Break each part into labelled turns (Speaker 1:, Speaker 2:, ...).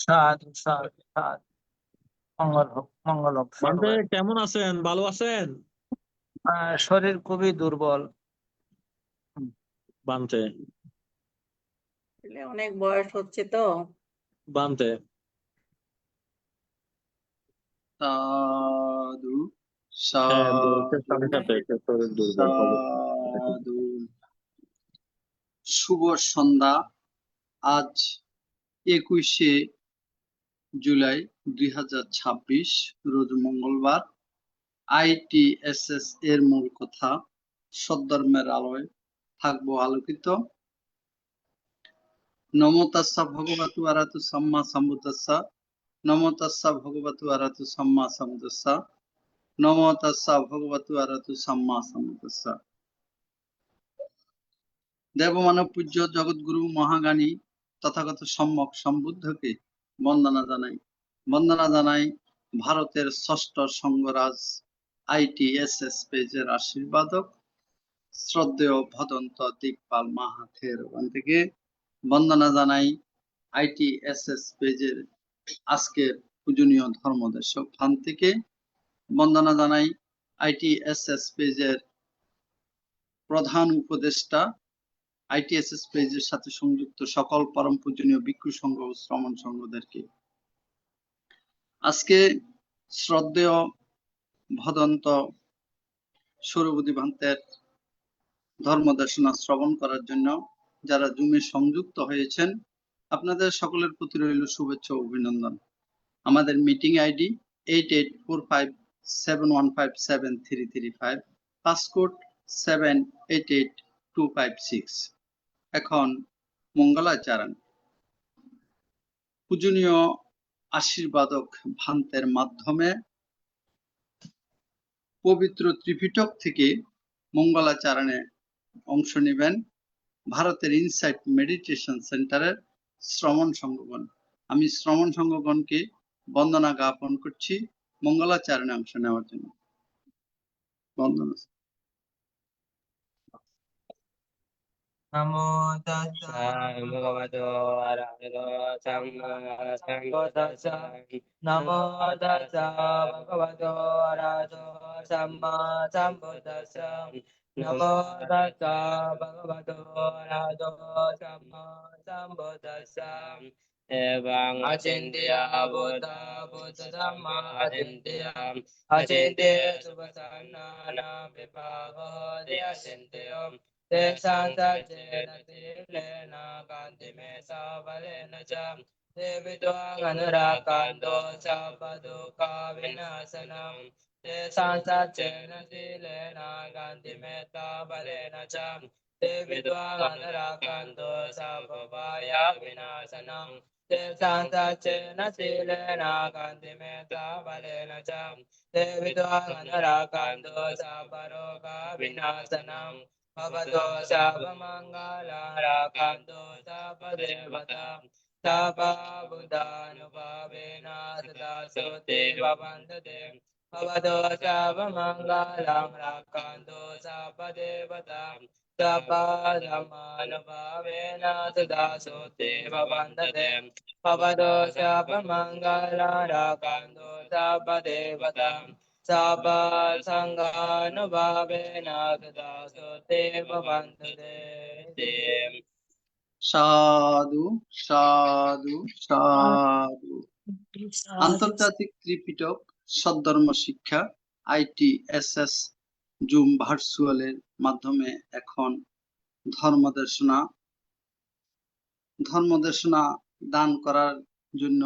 Speaker 1: সাধু সাধু সাধু। মঙ্গল হোক, মঙ্গল হোক
Speaker 2: বান্তে
Speaker 1: সর্বের।
Speaker 2: কেমন আছেন? ভালো আছেন
Speaker 1: শরীর খুবই দুর্বল।
Speaker 2: বান্তে?
Speaker 3: অনেক বয়স হচ্ছে তো।
Speaker 2: বান্তে
Speaker 4: সাধু
Speaker 2: হ্যাঁ, বয়সের সাথে
Speaker 4: সাধু
Speaker 2: সাথে একটু শরীর দুর্বল হবে।
Speaker 4: সাধু। শুভ সন্ধ্যা। আজ 21শে জুলাই 2026, রোজ মঙ্গলবার। ITSS এর মূল কথা, সদ্ধর্মের আলোয় থাকবো আলোকিত। নমো তাস্সা ভগবতু আরহাতু সাম্মা সম্বুদ্ধাস্সা। নমো তাস্সা ভগবতু আরহাতু সাম্মা সম্বুদ্ধাস্সা। নমো তাস্সা ভগবতু আরহাতু সাম্মা সম্বুদ্ধাস্সা। দেবমানব পূজ্য জগৎগুরু মহাজ্ঞানী তথাগত সম্যক সম্বুদ্ধকে বন্দনা জানাই। বন্দনা জানাই ভারতের ষষ্ঠ সংঘরাজ ITSS পেজের আশীর্বাদক শ্রদ্ধেয় ভদন্ত দিকপাল মাহাথের ওখান থেকে বন্দনা জানাই ITSS পেজের আজকের পূজনীয় ধর্মদেশক খান থেকে বন্দনা জানাই ITSS পেজের প্রধান উপদেষ্টা, ITSS পেজের সাথে সংযুক্ত সকল পরম পূজনীয় ভিক্ষু সংঘ ও শ্রমণ সংঘদেরকে। আজকে শ্রদ্ধেয় ভদন্ত সৌরবুদ্ধি ভান্তের ধর্মদেশনা শ্রবণ করার জন্য যারা জুমে সংযুক্ত হয়েছেন, আপনাদের সকলের প্রতি রইল শুভেচ্ছা ও অভিনন্দন। আমাদের মিটিং আইডি 884571573335, পাসকোড 788256। এখন মঙ্গলাচরণ পূজনীয় আশীর্বাদক ভান্তের মাধ্যমে পবিত্র ত্রিপিটক থেকে মঙ্গলাচরণে অংশ নেবেন ভারতের ইনসাইট মেডিটেশন সেন্টারের শ্রমণ সংঘগণ। আমি শ্রমণ সংঘগণকে বন্দনা জ্ঞাপন করছি মঙ্গলাচরণে অংশ নেওয়ার জন্য। বন্দনা।
Speaker 1: নমো তাস্সা ভগবতো আরহাতো সাম্মা সম্বুদ্ধাস্সা। নমো তাস্সা ভগবতো আরহাতো সাম্মা সম্বুদ্ধাস্সা। নমো তাস্সা ভগবতো আরহাতো সাম্মা সম্বুদ্ধাস্সা। এবং অচিন্ত্যা বুদ্ধ বুদ্ধ ধম্মা অচিন্ত্যা। অচিন্ত্যা সুবসান্নানা বিভাগো অচিন্ত্যা। तेषां सज्जेन तीव्रेण कान्तिमे सबलेन च देवित्वाङ्गनुराकान्तो सबदुःखविनाशनम्। तेषां सज्जेन शीलेन कान्तिमे सबलेन च देवित्वाङ्गनुराकान्तो सबभयविनाशनम्। तेषां सज्जेन शीलेन कान्तिमे सबलेन च देवित्वाङ्गनुराकान्तो सबरोगविनाशनम्। भवतो सर्वमङ्गलराकान्तो सर्वदेवतां सर्वबुद्धानुभावेन सदा सुते भवन्तते। भवतो सर्वमङ्गलं राकान्तो सर्वदेवतां सर्वधर्मानुभावेन सदा सुते भवन्तते। भवतो सर्वमङ्गलं राकान्तो सर्वदेवतां सर्वसङ्घानुभावेन सदा सुते भवन्तते।
Speaker 4: সাধু সাধু সাধু। আন্তর্জাতিক ত্রিপিটক সদ্ধর্ম শিক্ষা ITSS জুম ভার্চুয়ালের মাধ্যমে এখন ধর্মদেশনা দান করার জন্য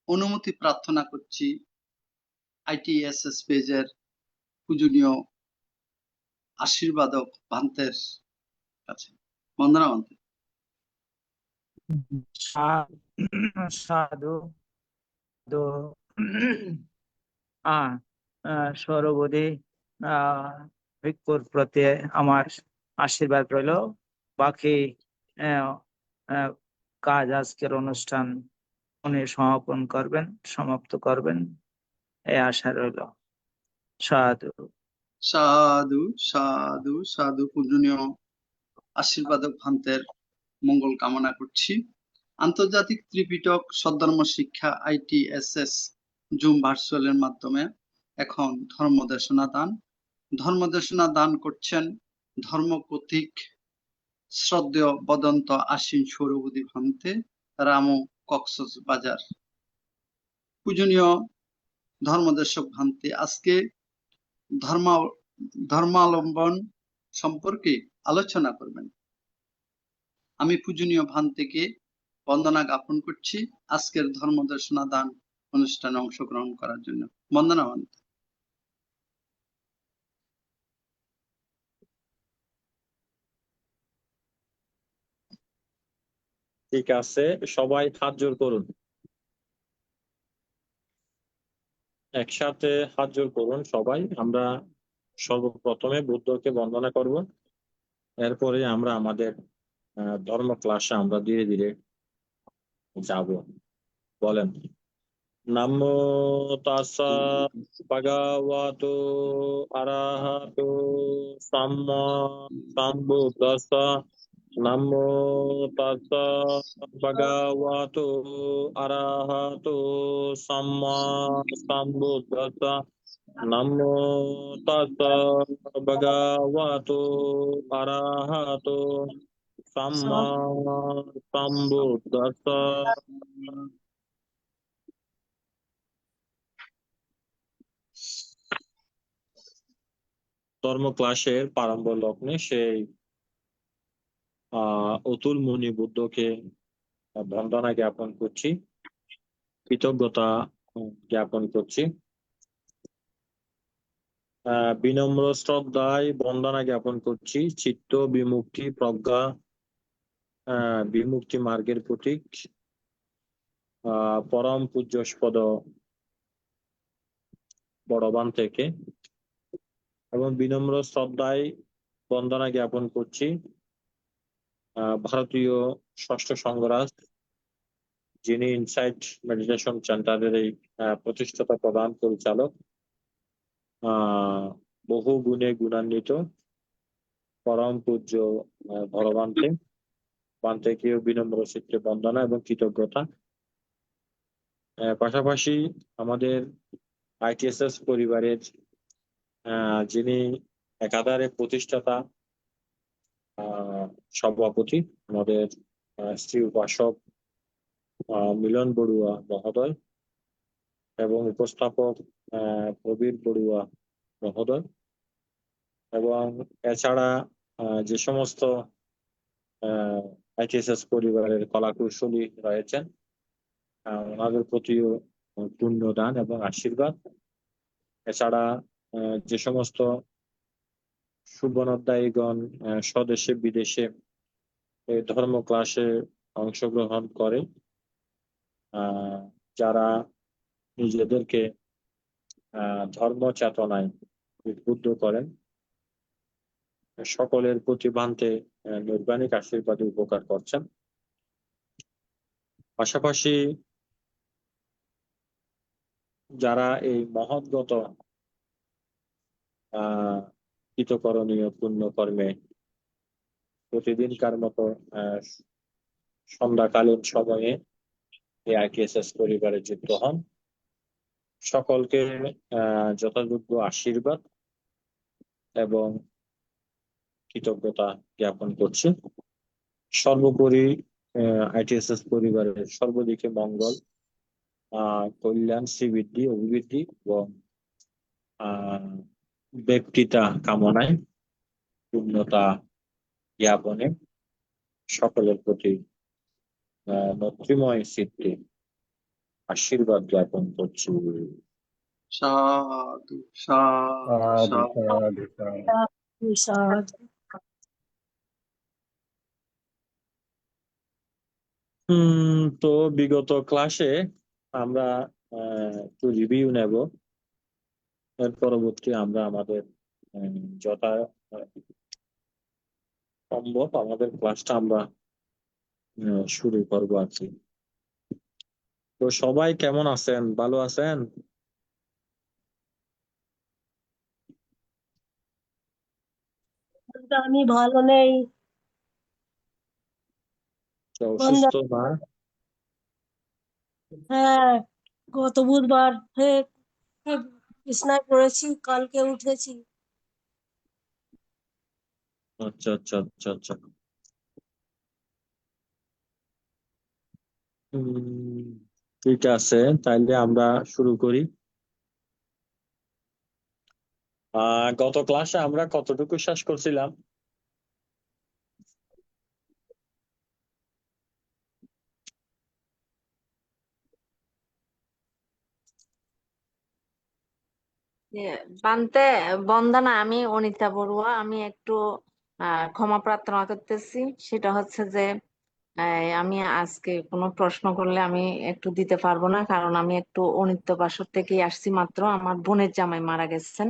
Speaker 4: অনুমতি প্রার্থনা করছি ITSS পেজের পূজনীয় আশীর্বাদক ভান্তের কাছে। বন্দনা ভান্তে।
Speaker 1: সাধু সৌরবুদ্ধি ভিক্ষুর প্রতি আমার আশীর্বাদ রইল। বাকি কাজ আজকের অনুষ্ঠান উনি সমাপন করবেন, সমাপ্ত করবেন, এই আশা রইল। সাধু
Speaker 4: সাধু সাধু সাধু। পূজনীয় আশীর্বাদক ভান্তের মঙ্গল কামনা করছি। আন্তর্জাতিক ত্রিপিটক সদ্ধর্ম শিক্ষা ITSS জুম ভার্চুয়ালের মাধ্যমে এখন ধর্মদেশনা দান করছেন ধর্মপথিক শ্রদ্ধেয় বদন্ত আশ্বিন সৌরবুদী ভান্তে রামু কক্সবাজার। পূজনীয় ধর্মদেশক ভান্তে আজকে ধর্মাবলম্বন সম্পর্কে আলোচনা করবেন। আমি পূজনীয় ভান্তেকে বন্দনা জ্ঞাপন করছি আজকের ধর্মদেশনা দান অনুষ্ঠানে অংশগ্রহণ করার জন্য। বন্দনা ভান্তে।
Speaker 2: ঠিক আছে, সবাই হাত জোড় করুন, একসাথে হাত জোড় করুন সবাই। আমরা সর্বপ্রথমে বুদ্ধকে বন্দনা করব, এরপরে আমরা আমাদের ধর্ম ক্লাসে আমরা ধীরে ধীরে যাব। বলেন, নামো তাস্সা ভগবতো আরহাতো সাম্মা সাম্বুদ্দাস্সা। নামো তাস্সা ভগবতো আরহাতো সাম্মা সাম্বুদ্দাস্সা। নামো তাস্সা ভগবতো আরহাতো সাম্মা সাম্বুদ্দাস্সা। ধর্ম ক্লাসের প্রারম্ভ লগ্নে সেই অতুল মুনি বুদ্ধকে বন্দনা জ্ঞাপন করছি, কৃতজ্ঞতা জ্ঞাপন করছি। বিনম্র শ্রদ্ধায় বন্দনা জ্ঞাপন করছি চিত্ত বিমুক্তি প্রজ্ঞা বিমুক্তি মার্গের প্রতীক পরম পূজ্যস্পদ বড়বান থেকে, এবং বিনম্র শ্রদ্ধায় বন্দনা জ্ঞাপন করছি ভারতীয় ষষ্ঠ সংঘরাজ, যিনি ইনসাইট মেডিটেশন সেন্টারের এই প্রতিষ্ঠাতা প্রধান পরিচালক, বহু গুণে গুণান্বিত পরম পূজ্য ভগবানকে বান্তেকেও বিনম্র চিত্তে বন্দনা এবং কৃতজ্ঞতা। পাশাপাশি আমাদের ITSS পরিবারের যিনি একাধারে প্রতিষ্ঠাতা সভাপতি আমাদের শ্রী উপাসক মিলন বড়ুয়া মহোদয় এবং উপস্থাপক প্রবীর বড়ুয়া মহোদয়, এবং এছাড়া যে সমস্ত ITSS পরিবারের কলাকুশলী রয়েছেন ওনাদের প্রতিও পুণ্যদান এবং আশীর্বাদ। এছাড়া যে সমস্ত শুভনোদ্দায়ীগণ স্বদেশে বিদেশে এই ধর্ম ক্লাসে অংশগ্রহণ করে, যারা নিজেদেরকে ধর্ম চেতনায় উদ্বুদ্ধ করেন, সকলের প্রতি বান্তে নৈর্বাণিক আশীর্বাদে উপকার করছেন। পাশাপাশি যারা এই মহৎগত কৃতকরণীয় পুণ্যকর্মে প্রতিদিনকার মতো সন্ধ্যাকালীন সময়ে এই ITSS পরিবারে যুক্ত হন, সকলকে যথাযোগ্য আশীর্বাদ এবং কৃতজ্ঞতা জ্ঞাপন করছি। সর্বোপরি ITSS পরিবারের সর্বদিকে মঙ্গল, কল্যাণ, শ্রীবৃদ্ধি, অভিবৃদ্ধি এবং ব্যক্তিতা কামনায় পূর্ণতা জ্ঞাপনে সকলের প্রতি নৈর্ময় চিত্তে আশীর্বাদ জ্ঞাপন করছি।
Speaker 4: সাধু সাধু সাধু।
Speaker 2: তো বিগত ক্লাসে আমরা একটু রিভিউ নেব, এর পরবর্তী আমরা আমাদের যথা সম্ভব আমাদের ক্লাসটা আমরা শুরু করবো আর কি। তো সবাই কেমন আছেন? ভালো আছেন?
Speaker 3: আমি ভালো নেই।
Speaker 2: অসুস্থ না?
Speaker 3: হ্যাঁ, গত বুধবার বিছনায় পড়েছি, কালকে উঠেছি।
Speaker 2: আচ্ছা আচ্ছা আচ্ছা আচ্ছা। ঠিক আছে, তাইলে আমরা শুরু করি। গত ক্লাসে আমরা কতটুকু শেষ করছিলাম?
Speaker 5: বানতে বন্দনা, আমি অনিতা বড়ুয়া। আমি একটু ক্ষমা প্রার্থনা করতেছি। সেটা হচ্ছে যে আমি আজকে কোনো প্রশ্ন করলে আমি একটু দিতে পারবো না, কারণ আমি একটু অনিত্য বাসর থেকেই আসছি মাত্র। আমার বোনের জামাই মারা গেছেন,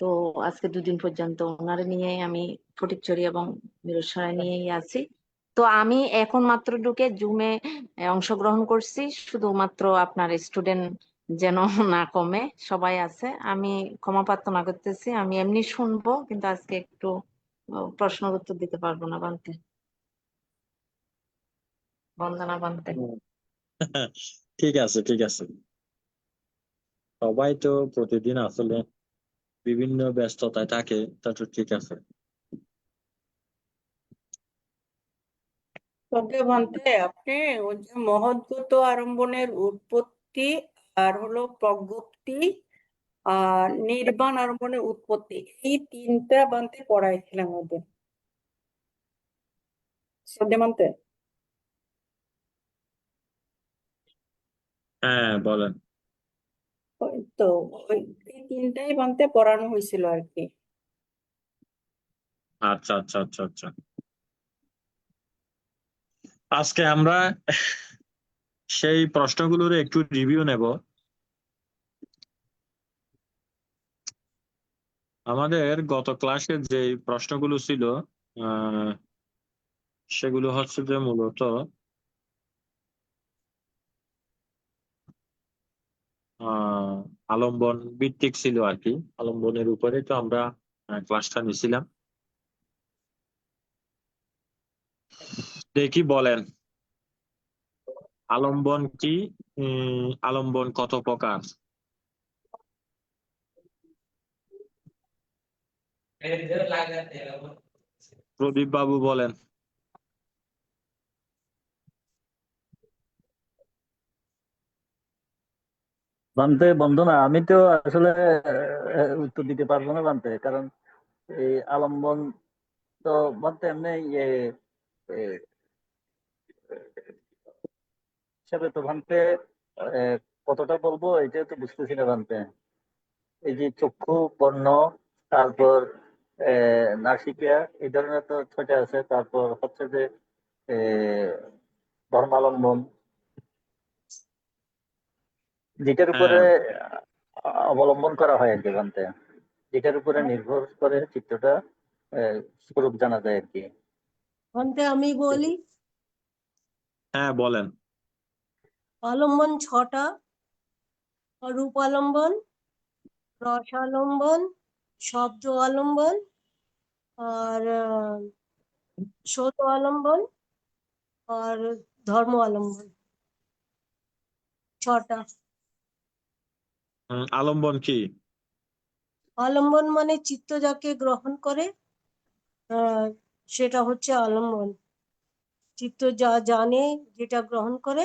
Speaker 5: তো আজকে দুদিন পর্যন্ত ওনারে নিয়েই আমি ফটিকছড়ি এবং মিরসরাই নিয়েই আছি। তো আমি এখন মাত্র ঢুকে জুমে অংশগ্রহণ করছি, শুধুমাত্র আপনার স্টুডেন্ট যেন না কমে, সবাই আছে। আমি ক্ষমা প্রার্থনা করতেছি, আমি এমনি শুনবো, কিন্তু আজকে একটু প্রশ্ন উত্তর দিতে পারবো না বানতে, বন্দনা বানতে।
Speaker 2: ঠিক আছে ঠিক আছে, সবাই তো প্রতিদিন আসলে বিভিন্ন ব্যস্ততায় থাকে, তা তো ঠিক আছে।
Speaker 6: ওকে ভান্তে, আপনি ওই যে মহদ্গত আরম্ভনের উৎপত্তি, আর হলো প্রজ্ঞপ্তি, আর নির্বাণ আরম্ভনের উৎপত্তি, এই তিনটা বান্তে পড়াইছিলাম ওদের শ্রদ্ধে মানতে।
Speaker 2: হ্যাঁ বলেন।
Speaker 6: ওই তো ওই এই তিনটাই বান্তে পড়ানো হয়েছিল আর কি।
Speaker 2: আচ্ছা আচ্ছা আচ্ছা আচ্ছা, আজকে আমরা সেই প্রশ্নগুলোর একটু রিভিউ নেব। আমাদের গত ক্লাসে যে প্রশ্নগুলো ছিল, আহ, সেগুলো হচ্ছে যে মূলত আহ আলম্বন ভিত্তিক ছিল আর কি। আলম্বনের উপরে তো আমরা ক্লাসটা নিছিলাম। দেখি বলেন, আলম্বন কি? আলম্বন কত প্রকার? প্রদীপ বাবু বলেন।
Speaker 7: বানতে বন্ধনা, আমি তো আসলে উত্তর দিতে পারবো না বানতে, কারণ এই আলম্বন তো বানতে এমনি এ, হিসাবে তো বানতে আহ, কতটা বলবো এটা তো বুঝতেছি না বানতে। এই যে চক্ষু, বর্ণ, তারপর নাসিকা, এই ধরনের তো ছয়টা আছে। তারপর হচ্ছে যে ধর্মালম্বন, যেটার উপরে
Speaker 2: হ্যাঁ
Speaker 7: অবলম্বন করা হয় আর কি বানতে, যেটার উপরে নির্ভর করে চিত্রটা স্বরূপ জানা যায় আর কি।
Speaker 3: অন্তে আমি বলি,
Speaker 2: হ্যাঁ বলেন।
Speaker 3: অবলম্বন 6টা: রূপ অবলম্বন, রস অবলম্বন, শব্দ অবলম্বন, আর শ্রোত অবলম্বন, আর ধর্ম অবলম্বন। 6টা।
Speaker 2: আলম্বন কি?
Speaker 3: অবলম্বন মানে চিত্ত যাকে গ্রহণ করে, সেটা হচ্ছে অবলম্বন। চিত্ত যা জানে, যেটা গ্রহণ করে,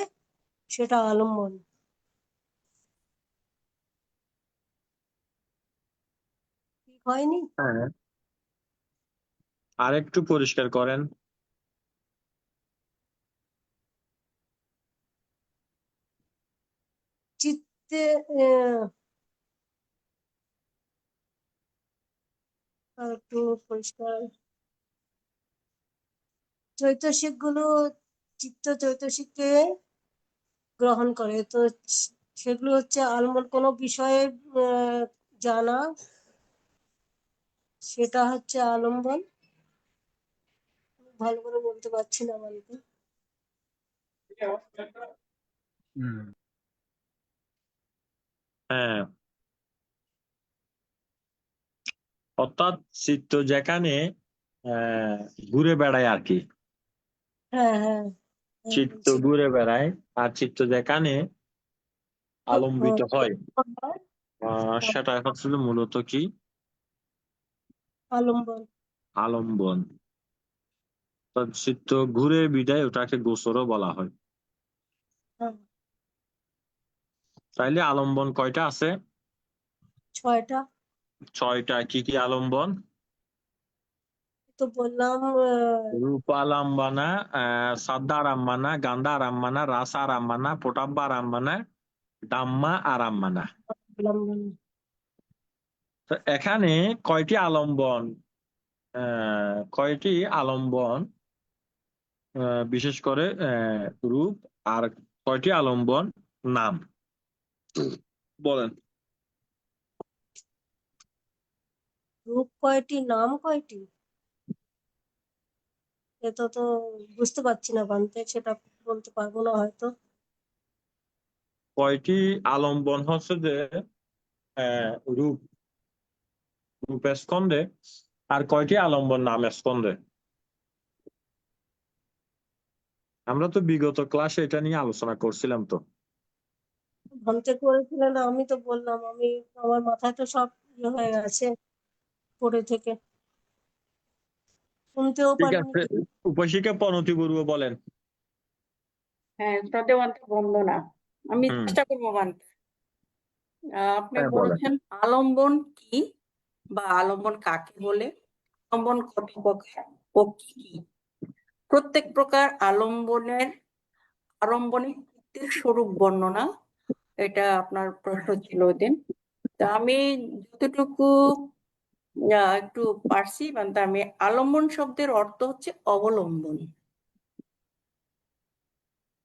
Speaker 3: সেটা অবলম্বন। ঠিক হয়নি?
Speaker 2: হ্যাঁ, আর একটু পরিষ্কার করেন।
Speaker 3: চিত্তে একটু পরিষ্কার। চৈতসিক গুলো চিত্ত চৈতসিককে গ্রহণ করে, তো সেগুলো হচ্ছে আলমন কোনো বিষয়ে জানা, সেটা হচ্ছে আলম্বন। ভালো করে বলতে পারছি না বলতে।
Speaker 2: হ্যাঁ, অর্থাৎ চিত্ত যেখানে আহ ঘুরে বেড়ায় আর কি।
Speaker 3: হ্যাঁ, হ্যাঁ।
Speaker 2: চিত্ত ঘুরে বেড়ায় আর চিত্ত যেখানে আলম্বিত হয় সেটা হচ্ছে যে মূলত কি
Speaker 3: আলম্বন।
Speaker 2: আলম্বন। তো চিত্ত ঘুরে বিদায় ওটাকে গোচরও বলা হয়।
Speaker 3: হ্যাঁ,
Speaker 2: তাইলে আলম্বন কয়টা আছে?
Speaker 3: 6টা।
Speaker 2: 6টা। কি কি আলম্বন?
Speaker 3: তো বললাম
Speaker 2: রূপালম্বনা, সাদ্দারাম্মানা, গান্ধারাম্মানা, রাসারাম্মানা, পোটাব্বারাম্মানা, ডাম্মা আরাম্মানা।
Speaker 3: আলম্বন।
Speaker 2: তো এখানে কয়টি আলম্বন কয়টি আলম্বন বিশেষ করে রূপ, আর কয়টি আলম্বন নাম বলেন?
Speaker 3: রূপ কয়টি, নাম কয়টি, এটা তো বুঝতে পারছি না বানতে, সেটা বলতে পারবো না হয়তো।
Speaker 2: কয়টি আলম্বন হচ্ছে যে রূপ রূপ স্কন্ধে, আর কয়টি আলম্বন নাম স্কন্ধে? আমরা তো বিগত ক্লাসে এটা নিয়ে আলোচনা করছিলাম তো।
Speaker 3: ভাবতে করেছিলেন, আমি তো বললাম আমার মাথায় তো সব ইয়ে হয়ে গেছে পড়ে থেকে, শুনতেও
Speaker 2: ঠিক
Speaker 3: পারিনি
Speaker 2: আছে, উপশিকা পনতি বড়ুয়া বলেন।
Speaker 6: হ্যাঁ, শ্রদ্ধেয় বন্দনা। আমি
Speaker 2: হুম।
Speaker 6: চেষ্টা করবো মানতে। আপনি
Speaker 2: হ্যাঁ, বলেন।
Speaker 6: বলেছেন আলম্বন কি বা আলম্বন কাকে বলে, আলম্বন কত প্রকার ও কি কি। প্রত্যেক প্রকার আলম্বনের আলম্বনিক কৃত্যের স্বরূপ বর্ণনা, এটা আপনার প্রশ্ন ছিল ওই দিন। তা আমি যতটুকু একটু পারছি, মানে আমি আলম্বন শব্দের অর্থ হচ্ছে অবলম্বন।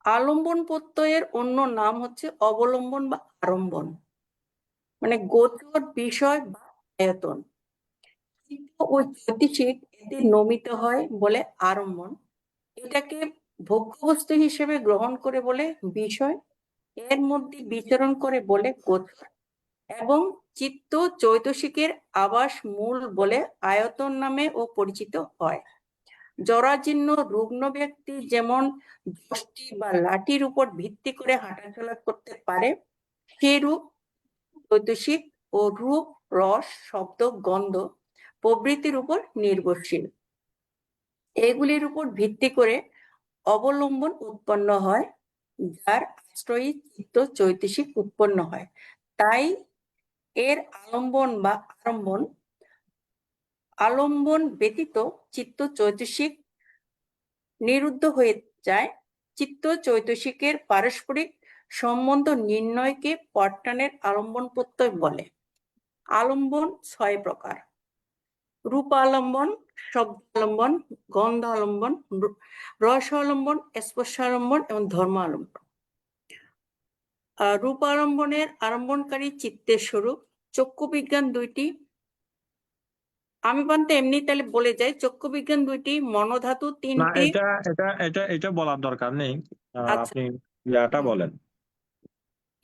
Speaker 6: আলম্বন প্রত্যয়ের অন্য নাম হচ্ছে অবলম্বন বা আড়ম্বন, মানে গোচর বিষয় বা আয়তন। চিত্ত ও জ্যোতিষিক এতে নমিত হয় বলে আড়ম্বন, এটাকে ভোগ্যবস্তু হিসেবে গ্রহণ করে বলে বিষয়, এর মধ্যে বিচরণ করে বলে গোচর, এবং চিত্ত চৈতসিকের আবাস মূল বলে আয়তন নামে ও পরিচিত হয়। জরাজীর্ণ রুগ্ন ব্যক্তি যেমন যষ্টি বা লাঠির উপর ভিত্তি করে হাঁটাচলা করতে পারে, সেরূপ চৈতসিক ও রূপ, রস, শব্দ, গন্ধ প্রভৃতির উপর নির্ভরশীল। এগুলির উপর ভিত্তি করে অবলম্বন উৎপন্ন হয়, যার আশ্রয়ী চিত্ত চৈতসিক উৎপন্ন হয়। তাই এর আলম্বন বা আড়ম্বন, আলম্বন ব্যতীত চিত্ত চৈতসিক নিরুদ্ধ হয়ে যায়। চিত্ত চৈতসিকের পারস্পরিক সম্বন্ধ নির্ণয়কে পট্টানের আলম্বন প্রত্যয় বলে। আলম্বন 6 প্রকার: রূপালম্বন, শব্দালম্বন, গন্ধ আলম্বন, রস আলম্বন, স্পর্শ আলম্বন এবং ধর্ম আলম্বন। রূপালম্বনের আলম্বনকারী চিত্তের স্বরূপ। চক্ষু বিজ্ঞান 2টি। আমি পান্তে এমনি তাহলে বলে যাই, চক্ষু বিজ্ঞান 2টি, মনোধাতু
Speaker 2: না,
Speaker 6: 3টি।
Speaker 2: এটা এটা এটা এটা বলার দরকার নেই।
Speaker 6: আচ্ছা,
Speaker 2: আপনি ইয়াটা বলেন।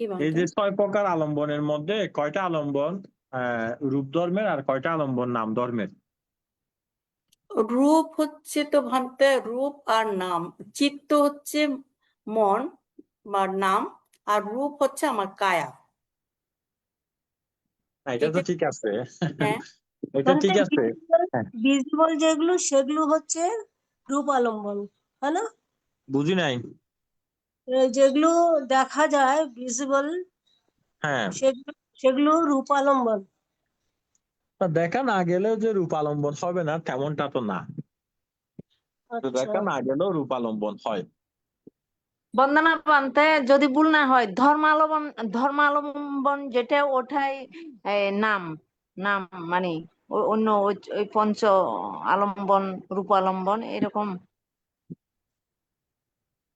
Speaker 6: কি
Speaker 2: এই
Speaker 6: বলতে?
Speaker 2: যে 6 প্রকার আলম্বনের মধ্যে কয়টা আলম্বন রূপ ধর্মের আর কয়টা আলম্বন নাম ধর্মের?
Speaker 6: রূপ হচ্ছে তো ভাবতে রূপ আর নাম, চিত্ত হচ্ছে মন বা নাম, আর রূপ হচ্ছে আমার কায়া।
Speaker 2: এটা তো
Speaker 6: এটা
Speaker 2: ঠিক আছে।
Speaker 6: হ্যাঁ,
Speaker 2: এটা ঠিক আছে। হ্যাঁ,
Speaker 3: ভিজিবল যেগুলো সেগুলো হচ্ছে রূপ আলম্বন, তাই না?
Speaker 2: বুঝি নাই।
Speaker 3: যেগুলো দেখা যায় ভিজিবল,
Speaker 2: হ্যাঁ,
Speaker 3: সেগুলো সেগুলো রূপ আলম্বন।
Speaker 2: তা দেখা না গেলেও যে রূপালম্বন হবে না তেমনটা তো না। তো
Speaker 3: আচ্ছা,
Speaker 2: দেখা না গেলেও রূপালম্বন হয়।
Speaker 5: বন্দনা পান্তে যদি ভুল না হয় ধর্মালম্বন যেটা ওঠাই নাম, নাম মানে অন্য ওই পঞ্চ আলম্বন, রূপালম্বন এরকম।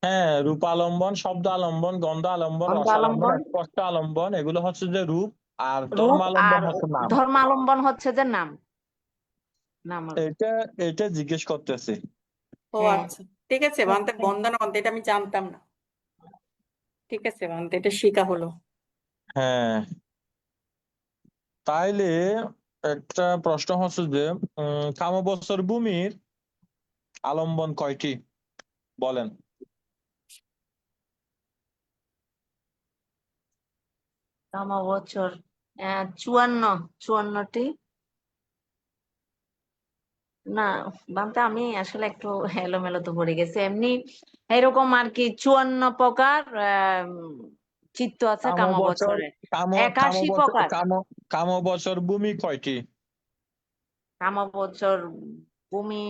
Speaker 2: হ্যাঁ, রূপালম্বন, শব্দ আলম্বন, গন্ধ আলম্বন,
Speaker 5: গন্ধ
Speaker 2: রসালম্বন,
Speaker 5: আলম্বন,
Speaker 2: স্পর্শ আলম্বন, এগুলো হচ্ছে যে রূপ, আর
Speaker 5: রূপ,
Speaker 2: ধর্মালম্বন
Speaker 5: আর
Speaker 2: হচ্ছে নাম।
Speaker 5: ধর্মালম্বন হচ্ছে যে নাম, নাম আর কি।
Speaker 2: এটা এটা জিজ্ঞেস করতেছি।
Speaker 6: ও
Speaker 5: হ্যাঁ,
Speaker 6: আচ্ছা, ঠিক আছে বান্তে, বন্দনা বান্তে, এটা আমি জানতাম না। ঠিক আছে বান্তে, এটা শিখা হলো।
Speaker 2: হ্যাঁ, তাইলে একটা প্রশ্ন হচ্ছে যে কামবৎসর ভূমির আলম্বন কয়টি বলেন?
Speaker 5: কামবছর 54টি। না বানতে আমি আসলে একটু এলোমেলো তো পড়ে গেছে, এমনি এরকম আর কি 54 প্রকার চিত্ত আছে
Speaker 2: কাম বছর
Speaker 5: কামবছরে।
Speaker 2: কাম কাম
Speaker 5: 81
Speaker 2: বছর
Speaker 5: প্রকার
Speaker 2: কাম বছর ভূমি কয়টি?
Speaker 5: কামবছর ভূমি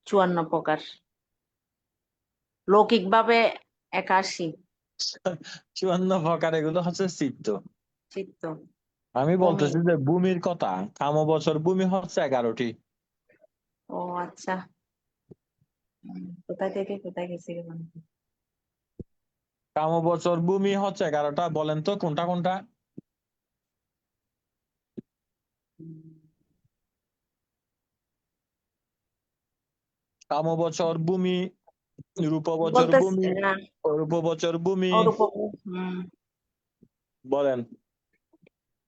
Speaker 5: 54 প্রকার, লৌকিক ভাবে 81
Speaker 2: 54 প্রকার, এগুলো হচ্ছে চিত্ত।
Speaker 5: চিত্ত।
Speaker 2: আমি
Speaker 5: ভূমি,
Speaker 2: বলতেছি যে ভূমির কথা, কাম বছর ভূমি হচ্ছে 11টি।
Speaker 5: ও আচ্ছা, কোথায় থেকে কোথায় গেছি রে বাবা?
Speaker 2: কাম বছর ভূমি হচ্ছে 11টা, বলেন তো কোনটা কোনটা? কাম বছর ভূমি, রূপ বছর
Speaker 5: বলতেছি
Speaker 2: ভূমি, অরূপ বছর ভূমি,
Speaker 5: অরূপ।
Speaker 2: বলেন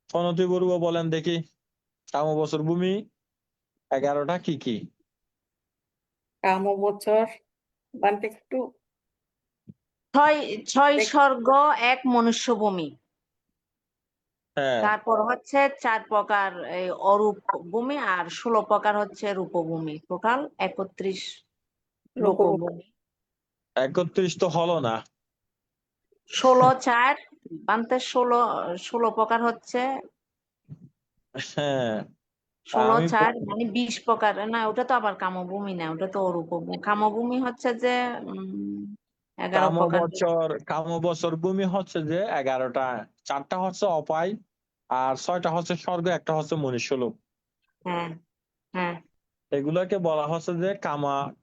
Speaker 2: ফনতিপূর্ব বলেন দেখি, কাম বছর ভূমি 11টা কি কি?
Speaker 6: কামবছর বানতে একটু
Speaker 5: ছয়
Speaker 6: দেখ-
Speaker 5: স্বর্গ, এক মনুষ্য ভূমি।
Speaker 2: হ্যাঁ,
Speaker 5: তারপর হচ্ছে 4 প্রকার এই অরূপ ভূমি, আর 16 প্রকার হচ্ছে রূপভূমি, টোটাল 31
Speaker 6: রূপভূমি।
Speaker 5: লোকভূমি।
Speaker 2: 31 তো হলো না।
Speaker 5: 16 4 বানতে 16 প্রকার হচ্ছে
Speaker 2: হ্যাঁ,
Speaker 5: 16
Speaker 2: আমি
Speaker 5: 4 মানে 20 প্রকার। না ওটা তো আবার কামভূমি না, ওটা তো অরূপভূমি। কামভূমি হচ্ছে যে 11 প্রকার।
Speaker 2: কাম বছর ভূমি হচ্ছে যে 11টা, 4টা হচ্ছে অপায়, আর 6টা হচ্ছে স্বর্গ, একটা হচ্ছে মনুষ্যলোক।
Speaker 5: হ্যাঁ হ্যাঁ,
Speaker 2: এগুলোকে বলা হচ্ছে যে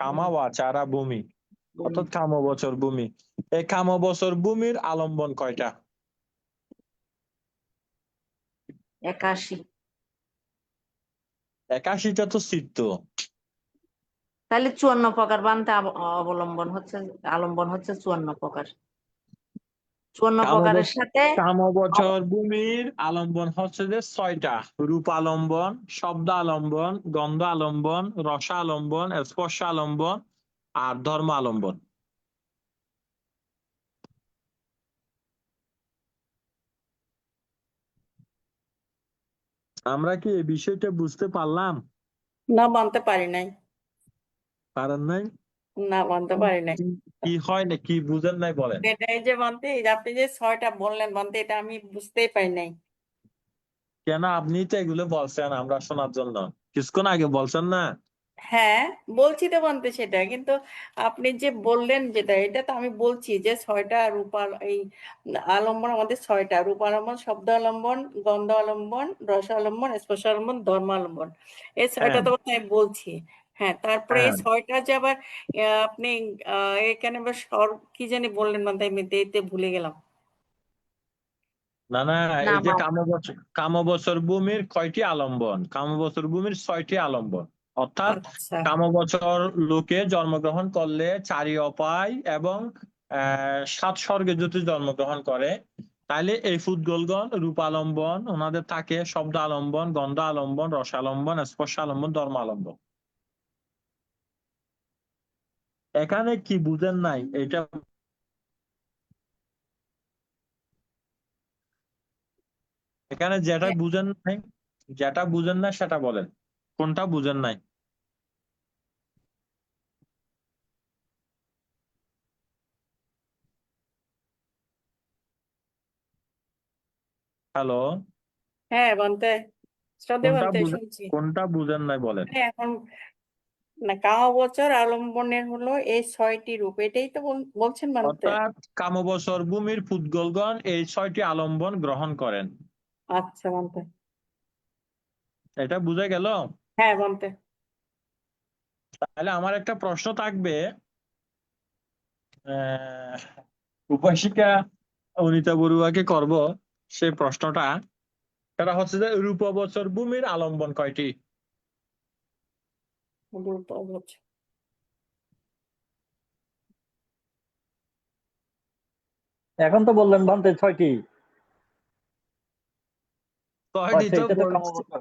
Speaker 2: কামা ওয়াচারা ভূমি,
Speaker 5: ভূমি
Speaker 2: অর্থাৎ কাম বছর ভূমি। এই কাম বছর ভূমির আলম্বন কয়টা?
Speaker 5: 81।
Speaker 2: 81টা তো চিত্ত।
Speaker 5: তাহলে 54 প্রকার বানতে অবলম্বন হচ্ছে, আলম্বন হচ্ছে 54 প্রকার। 54
Speaker 2: কাম
Speaker 5: প্রকারের সাথে
Speaker 2: কাম বছর ভূমির আলম্বন হচ্ছে যে 6টা: রূপ আলম্বন, শব্দ আলম্বন, গন্ধ আলম্বন, রস আলম্বন, স্পর্শ আলম্বন, আর ধর্ম আলম্বন। আমরা কি এই বিষয়টা বুঝতে পারলাম?
Speaker 6: না বানতে পারি নাই,
Speaker 2: পারেন নাই?
Speaker 6: না বানতে পারি নাই।
Speaker 2: কি কি হয় না, কি বুঝেন নাই বলেন।
Speaker 6: এটাই যে বানতে, এই যে আপনি যে 6টা বললেন বানতে, এটা আমি বুঝতেই পারি নাই।
Speaker 2: কেন, আপনি তো এগুলো বলছেন আমরা শোনার জন্য, কিছুক্ষণ আগে বলছেন না?
Speaker 6: হ্যাঁ বলছি তো বানতে সেটা, কিন্তু আপনি যে বললেন যেটা, এটা তো আমি বলছি যে 6টা রূপার এই আলম্বন, আমাদের 6টা: রূপ আলম্বন, শব্দ আলম্বন, গন্ধ আলম্বন, রস আলম্বন, স্পর্শ আলম্বন, ধর্ম আলম্বন। এই 6টা
Speaker 2: হ্যাঁ,
Speaker 6: তো আমি বলছি। হ্যাঁ, তারপরে এই
Speaker 2: হ্যাঁ,
Speaker 6: 6টা যে আবার আপনি এখানে আবার কি জানি বললেন মানে, আমি এতে ভুলে গেলাম।
Speaker 2: না না,
Speaker 5: না
Speaker 2: এই যে কামবছর ভূমির কয়টি আলম্বন? কামবছর ভূমির 6টি আলম্বন, অর্থাৎ
Speaker 6: আচ্ছা,
Speaker 2: কামবছর লোকে জন্মগ্রহণ করলে 4 অপায় এবং 7 স্বর্গে যদি জন্মগ্রহণ করে, তাহলে এই ফুদ্গলগণ রূপ আলম্বন ওনাদের থাকে, শব্দ আলম্বন, গন্ধ আলম্বন, রস আলম্বন, স্পর্শ আলম্বন, ধর্ম আলম্বন। এখানে কি বুঝেন নাই এটা? এখানে যেটা বুঝেন না সেটা বলেন, কোনটা বুঝেন নাই? হ্যালো,
Speaker 6: হ্যাঁ বানতে, শ্রদ্ধে বানতে শুনছি।
Speaker 2: কোনটা বুঝেন নাই বলেন।
Speaker 6: মানে এখন না, কামবছর আলম্বনের হলো এই 6টি রূপ, এটাই তো বলছেন বানতে।
Speaker 2: অর্থাৎ কামবছর ভূমির পুদ্গলগণ এই 6টি আলম্বন গ্রহণ করেন।
Speaker 6: আচ্ছা বানতে,
Speaker 2: এটা বুঝে গেল?
Speaker 6: হ্যাঁ বানতে।
Speaker 2: তাহলে আমার একটা প্রশ্ন থাকবে, আহ উপাসিকা অনিতা বড়ুয়াকে করব সেই প্রশ্নটা। সেটা হচ্ছে যে রূপ বছর ভূমির আলম্বন কয়টি?
Speaker 6: বছর
Speaker 7: এখন তো বললেন ভান্তে 6টি।
Speaker 2: কয়টি
Speaker 7: আচ্ছা,
Speaker 2: তো
Speaker 7: এটা তো
Speaker 2: বলছি।
Speaker 7: কামবছর, এটা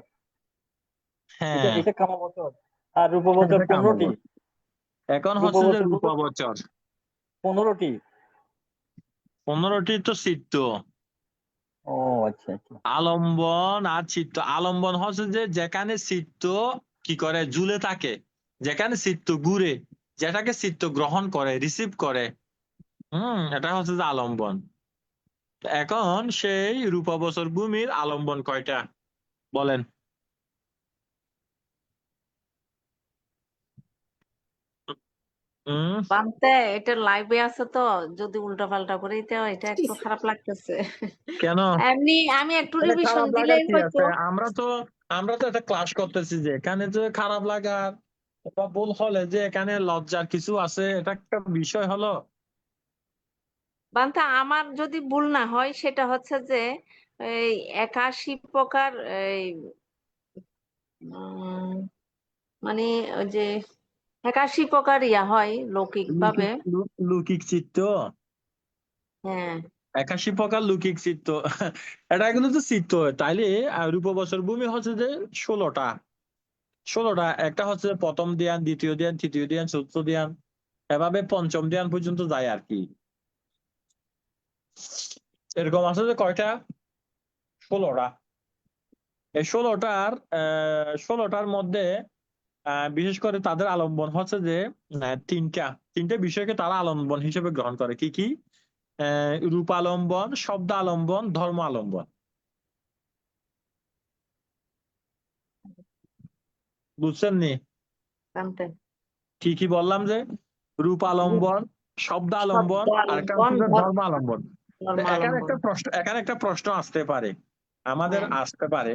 Speaker 2: হ্যাঁ,
Speaker 7: এটা কামবছর। আর রূপবছর
Speaker 2: এটা
Speaker 7: 15টি।
Speaker 2: কামবছর। এখন হচ্ছে যে
Speaker 7: রূপবছর
Speaker 2: রূপ
Speaker 7: কত?
Speaker 2: বছর
Speaker 7: 15টি।
Speaker 2: 15টি তো চিত্ত,
Speaker 7: ও আচ্ছা আচ্ছা।
Speaker 2: আলম্বন আর চিত্ত। আলম্বন হচ্ছে যে যেখানে চিত্ত কি করে, ঝুলে থাকে, যেখানে চিত্ত ঘুরে, যেটাকে চিত্ত গ্রহণ করে, রিসিভ করে, এটা হচ্ছে যে আলম্বন। এখন সেই রূপবছর ভূমির আলম্বন কয়টা বলেন? হুম
Speaker 5: বানতে এটা লাইভে আছে তো, যদি উল্টা পাল্টা করে দিতে হয়, এটা একটু খারাপ লাগতেছে।
Speaker 2: কেন?
Speaker 5: এমনি আমি একটু
Speaker 2: এটা
Speaker 5: রিভিশন
Speaker 2: খারাপ লাগার
Speaker 5: দিলেই
Speaker 2: কি
Speaker 5: হয়তো।
Speaker 2: আছে? আমরা তো একটা ক্লাস করতেছি, যে এখানে যে খারাপ লাগার বা ভুল হলে যে এখানে লজ্জার কিছু আছে, এটা একটা বিষয় হলো।
Speaker 5: বানতে আমার যদি ভুল না হয়, সেটা হচ্ছে যে এই 81 প্রকার এই উম, মানে ওই যে 81 প্রকার ইয়া হয় লৌকিক ভাবে।
Speaker 2: লৌকিক চিত্ত,
Speaker 5: হ্যাঁ,
Speaker 2: 81 প্রকার লৌকিক চিত্ত। এটা কিন্তু তো চিত্ত, তাইলে রূপবছর ভূমি হচ্ছে যে 16টা। একটা হচ্ছে প্রথম ধ্যান, দ্বিতীয় ধ্যান, তৃতীয় ধ্যান, চতুর্থ ধ্যান, এভাবে পঞ্চম ধ্যান পর্যন্ত যায় আর কি। এরকম আছে যে কয়টা? 16টা। এই 16টার মধ্যে বিশেষ করে তাদের আলম্বন হচ্ছে যে তিনটা বিষয়কে তারা আলম্বন হিসেবে গ্রহণ করে। কি কি? রূপালম্বন, শব্দ আলম্বন, ধর্ম আলম্বন। বুঝছেন নি
Speaker 5: বানতে
Speaker 2: কি কি বললাম? যে রূপালম্বন, শব্দ আলম্বন,
Speaker 5: শব্দ
Speaker 2: আর একটা
Speaker 5: আলম্বন,
Speaker 2: হচ্ছে যে ধর্ম আলম্বন। তো
Speaker 5: ধর্মালম্বন।
Speaker 2: এখানে একটা প্রশ্ন আসতে পারে, আমাদের
Speaker 5: হ্যাঁ,
Speaker 2: আসতে পারে,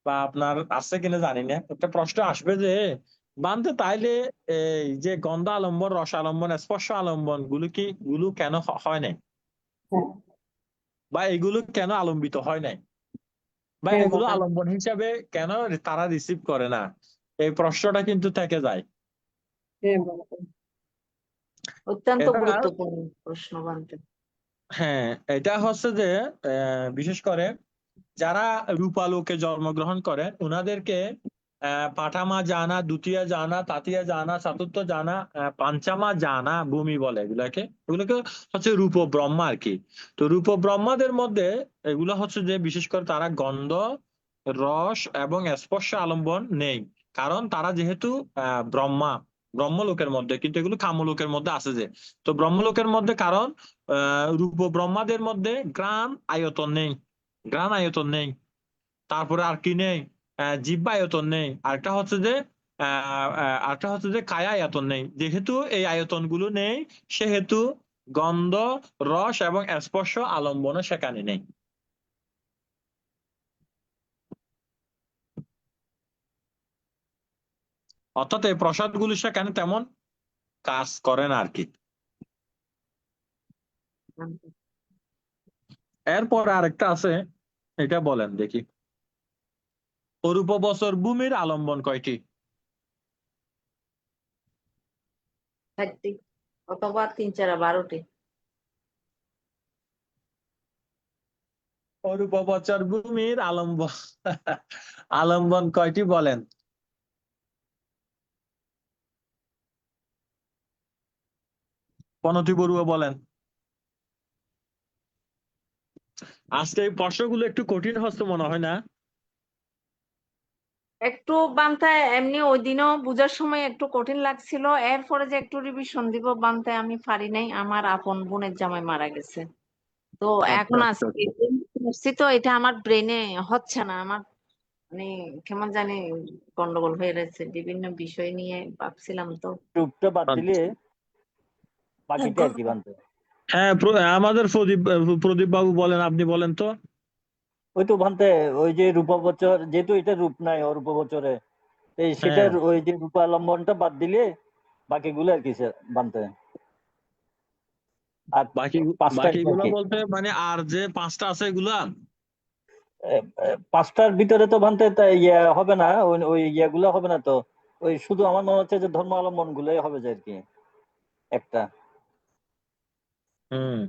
Speaker 2: বা আপনার আসছে কিনা জানি না। একটা প্রশ্ন আসবে যে বানতে তাইলে এই যে গন্ধ আলম্বন, রস আলম্বন, স্পর্শ আলম্বন গুলো কেন হয় নাই,
Speaker 6: হ্যাঁ
Speaker 2: বা এগুলো কেন আলম্বিত হয় নাই, বা
Speaker 6: হ্যাঁ
Speaker 2: এগুলো
Speaker 6: বাবা।
Speaker 2: আলম্বন হিসাবে কেন তারা রিসিভ করে না? এই প্রশ্নটা কিন্তু থেকে যায়।
Speaker 6: হ্যাঁ বাবা।
Speaker 5: অত্যন্ত
Speaker 2: এটা
Speaker 5: গুরুত্বপূর্ণ প্রশ্ন বানতে।
Speaker 2: হ্যাঁ, এটা হচ্ছে যে বিশেষ করে যারা রূপালোকে জন্মগ্রহণ করেন, উনাদেরকে পাঠামা জানা, দ্বিতীয় জানা, তাতিয়া জানা, চতুর্থ জানা, পাঞ্চামা জানা ভূমি বলে এগুলোকে হচ্ছে রূপ ব্রহ্মা আর কি। তো রূপ ব্রহ্মাদের মধ্যে এগুলো হচ্ছে যে বিশেষ করে তারা গন্ধ, রস এবং স্পর্শ আলম্বন নেই, কারণ তারা যেহেতু ব্রহ্মলোকের মধ্যে, কিন্তু এগুলো কামলোকের মধ্যে আছে যে। তো ব্রহ্মলোকের মধ্যে, কারণ রূপ ব্রহ্মাদের মধ্যে ঘ্রাণ আয়তন নেই, তারপরে আর কি নেই, জিহ্বা আয়তন নেই, আরেকটা হচ্ছে যে কায়া আয়তন নেই। যেহেতু এই আয়তন গুলো নেই, সেহেতু গন্ধ, রস এবং স্পর্শ আলম্বন সেখানে নেই। অর্থাৎ এই প্রসাদ গুলো সেখানে তেমন কাজ করে না আর কি।
Speaker 5: বানতে।
Speaker 2: এরপর আরেকটা আছে, এটা বলেন দেখি। অরূপ বছর ভূমির আলম্বন কয়টি?
Speaker 5: 4টি অথবা 3 4 12টি।
Speaker 2: অরূপ বছর ভূমির আলম্বন কয়টি বলেন? পনতি বড়ুয়া বলেন। আজকে এই প্রশ্নগুলো একটু কঠিন হচ্ছে মনে হয় না?
Speaker 5: একটু বানতে এমনি ওই দিনও বুঝার সময় একটু কঠিন লাগছিল, এরপরে যে একটু রিভিশন দিব বানতে আমি পারি নাই, আমার আপন বোনের জামাই মারা গেছে। তো
Speaker 2: আচ্ছা
Speaker 5: এখন
Speaker 2: আচ্ছা
Speaker 5: আজকে
Speaker 2: আচ্ছা।
Speaker 5: করছি, তো এটা আমার ব্রেনে হচ্ছে না, আমার মানে কেমন জানি গন্ডগোল হয়ে রয়েছে, বিভিন্ন বিষয় নিয়ে ভাবছিলাম তো।
Speaker 7: রূপটা বাদ দিলে
Speaker 2: আচ্ছা।
Speaker 7: বাকিটা আর কি বানতে।
Speaker 2: হ্যাঁ, আমাদের প্রদীপ বাবু বলেন, আপনি বলেন তো।
Speaker 7: ওই তো ভান্তে, ওই যে রূপবছর, যেহেতু এটা রূপ নাই অরূপ বছরে, এই
Speaker 2: হ্যাঁ,
Speaker 7: সেটার ওই যে রূপালম্বনটা বাদ দিলে বাকিগুলো আর কি বানতে। আর
Speaker 2: বাকি
Speaker 7: পাঁচটার কি আর
Speaker 2: বাকিগুলো
Speaker 7: কি,
Speaker 2: বলতে মানে আর যে 5টা আছে এগুলা।
Speaker 7: পাঁচটার ভিতরে তো ভান্তে ইয়ে হবে না, ওই ওই ইয়েগুলো হবে না তো। ওই শুধু আমার মনে হচ্ছে যে ধর্মাবলম্বন গুলোই হবে যে আর কি একটা।
Speaker 2: হুম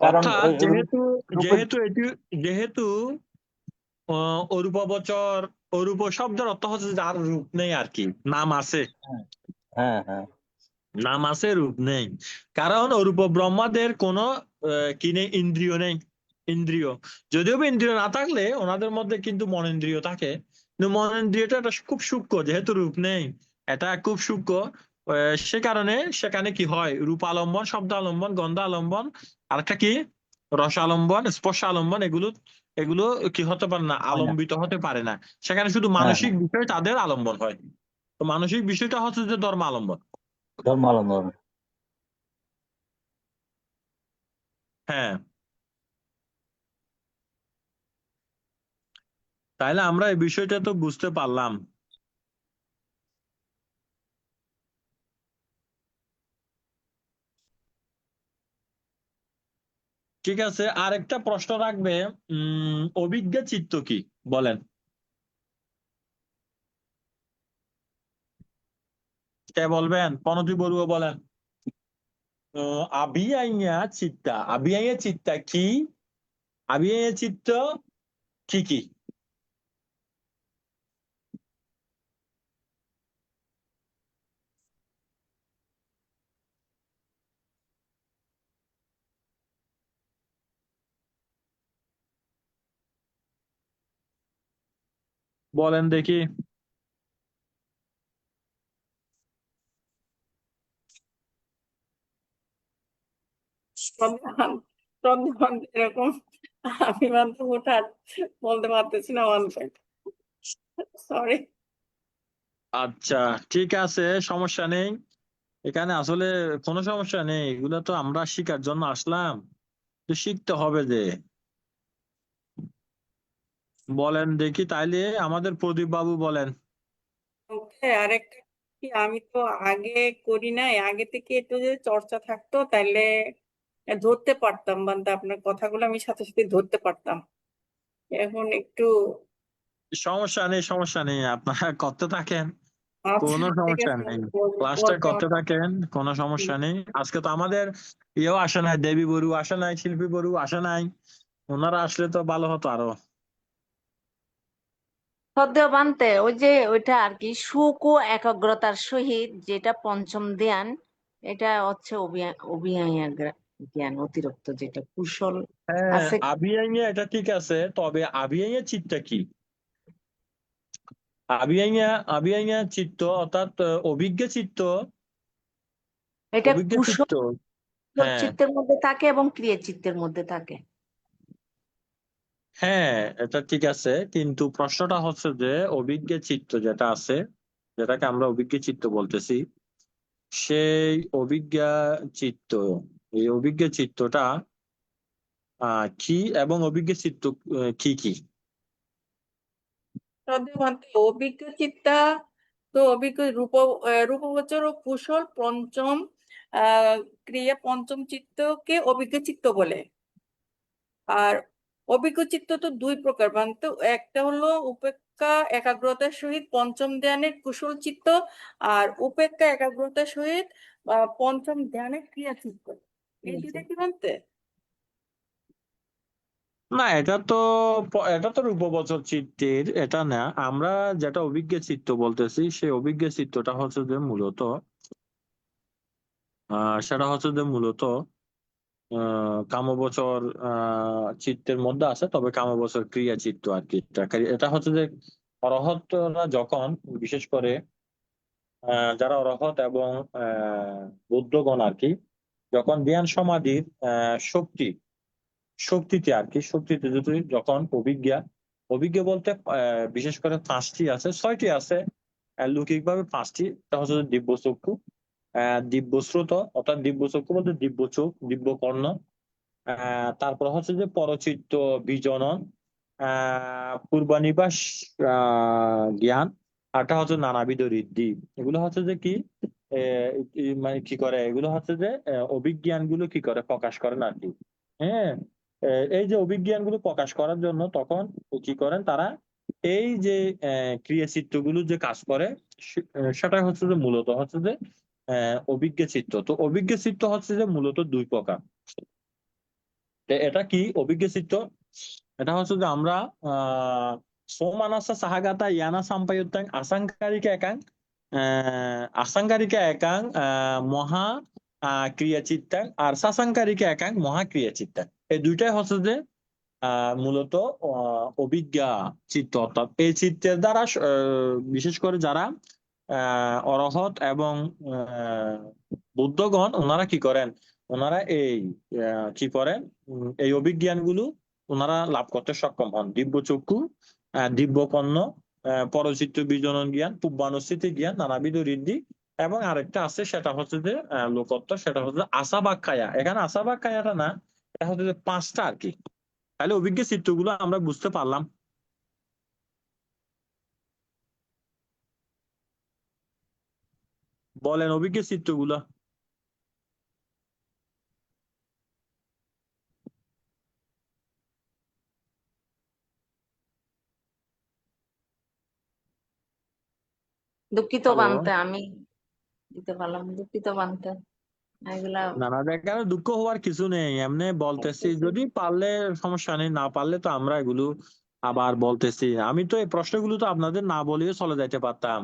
Speaker 7: কারণ
Speaker 2: অর্থাৎ যেহেতু
Speaker 7: রূপের,
Speaker 2: যেহেতু এটি যেহেতু অরূপ বচর, অরূপ শব্দের অর্থ হচ্ছে যার রূপ নেই আর কি, নাম আছে।
Speaker 7: হ্যাঁ হ্যাঁ।
Speaker 2: নাম আছে রূপ নেই, কারণ অরূপ ব্রহ্মাদের কোনো কি নেই, ইন্দ্রিয় নেই। ইন্দ্রিয় যদিও বা ইন্দ্রিয় না থাকলে ওনাদের মধ্যে কিন্তু মনেন্দ্রিয় থাকে, কিন্তু মনেন্দ্রিয়টা এটা খুব সূক্ষ্ম, যেহেতু রূপ নেই এটা খুব সূক্ষ্ম। সে কারণে সেখানে কি হয়, রূপালম্বন, শব্দালম্বন, গন্ধালম্বন, আরেকটা কি রসালম্বন, স্পর্শালম্বন, এগুলো এগুলো কি হতে পারে না,
Speaker 7: হয় না।
Speaker 2: আলম্বিত হতে পারে না। সেখানে শুধু
Speaker 7: হ্যাঁ
Speaker 2: মানসিক
Speaker 7: হ্যাঁ,
Speaker 2: বিষয় তাদের আলম্বন হয়। তো মানসিক বিষয়টা হচ্ছে যে ধর্মালম্বন।
Speaker 7: ধর্মালম্বন।
Speaker 2: হ্যাঁ, তাইলে আমরা এই বিষয়টা তো বুঝতে পারলাম। ঠিক আছে, আরেকটা প্রশ্ন রাখবে, অভিজ্ঞ চিত্ত কি বলেন, কে বলবেন? পনতি বড়ুয়া বলেন। আবিয়াইয়া চিত্তা, আবিয়াইয়া চিত্তা কি, আবিয়াইয়া চিত্ত কি কি? বলেন দেখি।
Speaker 6: শ্রদ্ধাবান শ্রদ্ধাবান এরকম আমি মানতে হঠাৎ বলতে পারতেছি না মানতে, সরি।
Speaker 2: আচ্ছা, ঠিক আছে, সমস্যা নেই, এখানে আসলে কোনো সমস্যা নেই, এগুলো তো আমরা শিখার জন্য আসলাম, তো শিখতে হবে যে। বলেন দেখি, তাইলে আমাদের প্রদীপ বাবু বলেন।
Speaker 6: ওকে, আরেকটা কি, আমি তো আগে করি নাই, আগে থেকে একটু যদি চর্চা থাকতো তাহলে ধরতে পারতাম, মানে আপনার কথাগুলো আমি সাথে সাথে ধরতে পারতাম। এখন একটু।
Speaker 2: সমস্যা নেই, সমস্যা নেই, আপনারা করতে থাকেন,
Speaker 6: আচ্ছা,
Speaker 2: কোনো
Speaker 6: ঠিক
Speaker 2: সমস্যা
Speaker 6: আছে,
Speaker 2: নেই,
Speaker 6: আমি বলবো
Speaker 2: ক্লাসটা
Speaker 6: বলতে
Speaker 2: করতে
Speaker 6: হবে।
Speaker 2: থাকেন, কোনো
Speaker 6: হুম।
Speaker 2: সমস্যা নেই। আজকে তো আমাদের ইয়েও আসে নাই, দেবী বড়ু আসে নাই, শিল্পী বড়ু আসে নাই, ওনারা আসলে তো ভালো হতো আরো।
Speaker 5: সদ্য বানতে ওই যে ওইটা আর কি, সুখ ও একাগ্রতার সহিত যেটা পঞ্চম ধ্যান, এটা হচ্ছে অভিয়াইয়া জ্ঞান অতিরিক্ত যেটা কুশল
Speaker 2: হ্যাঁ,
Speaker 5: আছে।
Speaker 2: আবিয়াইয়া এটা ঠিক আছে, তবে আবিয়াইয়া চিত্তটা কি? আবিয়াইয়া আবিয়াইয়া চিত্ত অর্থাৎ অভিজ্ঞ চিত্ত,
Speaker 5: এটা
Speaker 2: অভিজ্ঞ
Speaker 5: কুশল
Speaker 2: চিত্ত। হ্যাঁ,
Speaker 5: চিত্তের মধ্যে থাকে এবং ক্রিয়া চিত্তের মধ্যে থাকে।
Speaker 2: হ্যাঁ, এটা ঠিক আছে, কিন্তু প্রশ্নটা হচ্ছে যে অভিজ্ঞ চিত্ত যেটা আছে, যেটাকে আমরা অভিজ্ঞ চিত্ত বলতেছি, সেই অভিজ্ঞ চিত্ত, এই অভিজ্ঞ চিত্তটা কি, এবং অভিজ্ঞ চিত্ত কি কি?
Speaker 6: শ্রদ্ধেয় অভিজ্ঞ চিত্তা, তো অভিজ্ঞ রূপবচর ও কুশল পঞ্চম আহ ক্রিয়া, পঞ্চম চিত্তকে অভিজ্ঞ চিত্ত বলে। আর অভিজ্ঞ চিত্ত তো দুই প্রকার মানতো, একটা হলো উপেক্ষা একাগ্রতার সহিত পঞ্চম ধ্যানের কুশল চিত্ত, আর উপেক্ষা একাগ্রতার সহিত পঞ্চম ধ্যানের ক্রিয়া চিত্ত। এই দুইটা কি মানতে?
Speaker 2: না, এটা তো রূপবচর চিত্তের এটা না, আমরা যেটা অভিজ্ঞ চিত্ত বলতেছি, সেই অভিজ্ঞ চিত্তটা হচ্ছে যে মূলত সেটা হচ্ছে যে মূলত কামবচর চিত্তের মধ্যে আছে, তবে কামবচর ক্রিয়া চিত্ত আর কি। এটা হচ্ছে যে অরহতরা যখন, বিশেষ করে যারা অরহত এবং বুদ্ধগণ আর কি, যখন ধ্যান সমাধির শক্তিতে আর কি, শক্তিতে যদি যখন অভিজ্ঞ বলতে বিশেষ করে পাঁচটি আছে, ছয়টি আছে, লৌকিক ভাবে পাঁচটি। এটা হচ্ছে যে দিব্য চক্ষু, দিব্য শ্রোত, অর্থাৎ দিব্য চক্ষু বলতে দিব্য চোখ, দিব্য কর্ণ, তারপর হচ্ছে যে পরচিত্ত বিজনন, পূর্বানিবাস জ্ঞান, আরটা হচ্ছে নানাবিধ ঋদ্ধি। এগুলো হচ্ছে যে কি, মানে কি করে, এগুলো হচ্ছে যে অভিজ্ঞান গুলো কি করে প্রকাশ করেন আর কি। হ্যাঁ, এই যে অভিজ্ঞান গুলো প্রকাশ করার জন্য তখন কি করেন তারা, এই যে ক্রিয়া চিত্ত গুলো যে কাজ করে, সেটা হচ্ছে যে মূলত হচ্ছে যে অভিজ্ঞ চিত্ত। তো অভিজ্ঞ চিত্ত হচ্ছে যে মূলত দুই প্রকার। এটা কি অভিজ্ঞ চিত্ত? এটা হচ্ছে যে আমরা সোমানাসা সাহাগাতা ইয়ানা সাম্পায়ুত্তাং আসাংকারিকা একাং আসাঙ্কারিকা একাং মহা ক্রিয়া চিত্তাং আর সাসাঙ্কারিকা একাং মহা ক্রিয়া চিত্তাং, এই দুইটাই হচ্ছে যে মূলত অভিজ্ঞা চিত্ত, অর্থাৎ এই চিত্তের দ্বারা বিশেষ করে যারা অরহত এবং বুদ্ধগণ ওনারা কি করেন, ওনারা এই কি করেন, এই অভিজ্ঞানগুলো ওনারা লাভ করতে সক্ষম হন। দিব্য চক্ষু, দিব্য কর্ণ, পরচিত্ত বিজনন জ্ঞান, পূর্বানুস্থিতি জ্ঞান, নানাবিধ ঋদ্ধি, এবং আরেকটা আছে সেটা হচ্ছে যে লোকত্ব, সেটা হচ্ছে আশাবাক্কায়া। এখানে আশাবাক্কায়াটা না, এটা হচ্ছে যে 5টা আর কি। তাহলে অভিজ্ঞ চিত্রগুলো আমরা বুঝতে পারলাম। বলেন অভিজ্ঞ চিত্রগুলো।
Speaker 5: দুঃখিত
Speaker 2: হ্যালো।
Speaker 5: বান্তে, আমি দিতে পারলাম, দুঃখিত বান্তে এগুলা
Speaker 2: নানা জায়গায় দুঃখ হওয়ার কিছু নেই, এমনি বলতেছি,
Speaker 5: বলতেছি।
Speaker 2: যদি পারলে সমস্যা নেই, না পারলে তো আমরা এগুলো আবার বলতেছি। আমি তো এই প্রশ্নগুলো তো আপনাদের না বলেও চলে যাইতে পারতাম।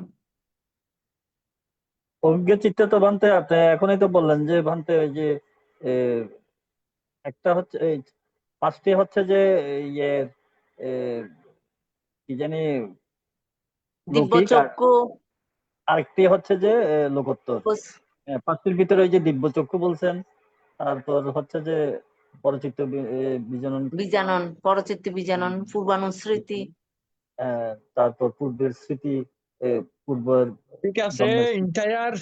Speaker 7: অভিজ্ঞ চিত্ত তো ভান্তে আপনি এখনই তো বললেন যে ভান্তে ওই যে এ, একটা হচ্ছে এই 5টি হচ্ছে যে ইয়ে এ, কি জানি
Speaker 5: দিব্য
Speaker 7: লৌকিক, আর
Speaker 5: চক্ষু,
Speaker 7: আরেকটি হচ্ছে যে লোকোত্তর। 5টির ভিতরে ওই যে দিব্য চক্ষু বলছেন, তারপর হচ্ছে যে পরচিত্ত বিজনন,
Speaker 5: বিজানন, পরচিত্ত বিজানন, পূর্বানুস্মৃতি।
Speaker 7: তারপর পূর্বের স্মৃতি, পূর্বের
Speaker 2: ঠিক আছে,
Speaker 7: জন্মের স্মৃতি,
Speaker 2: ইন্টায়ার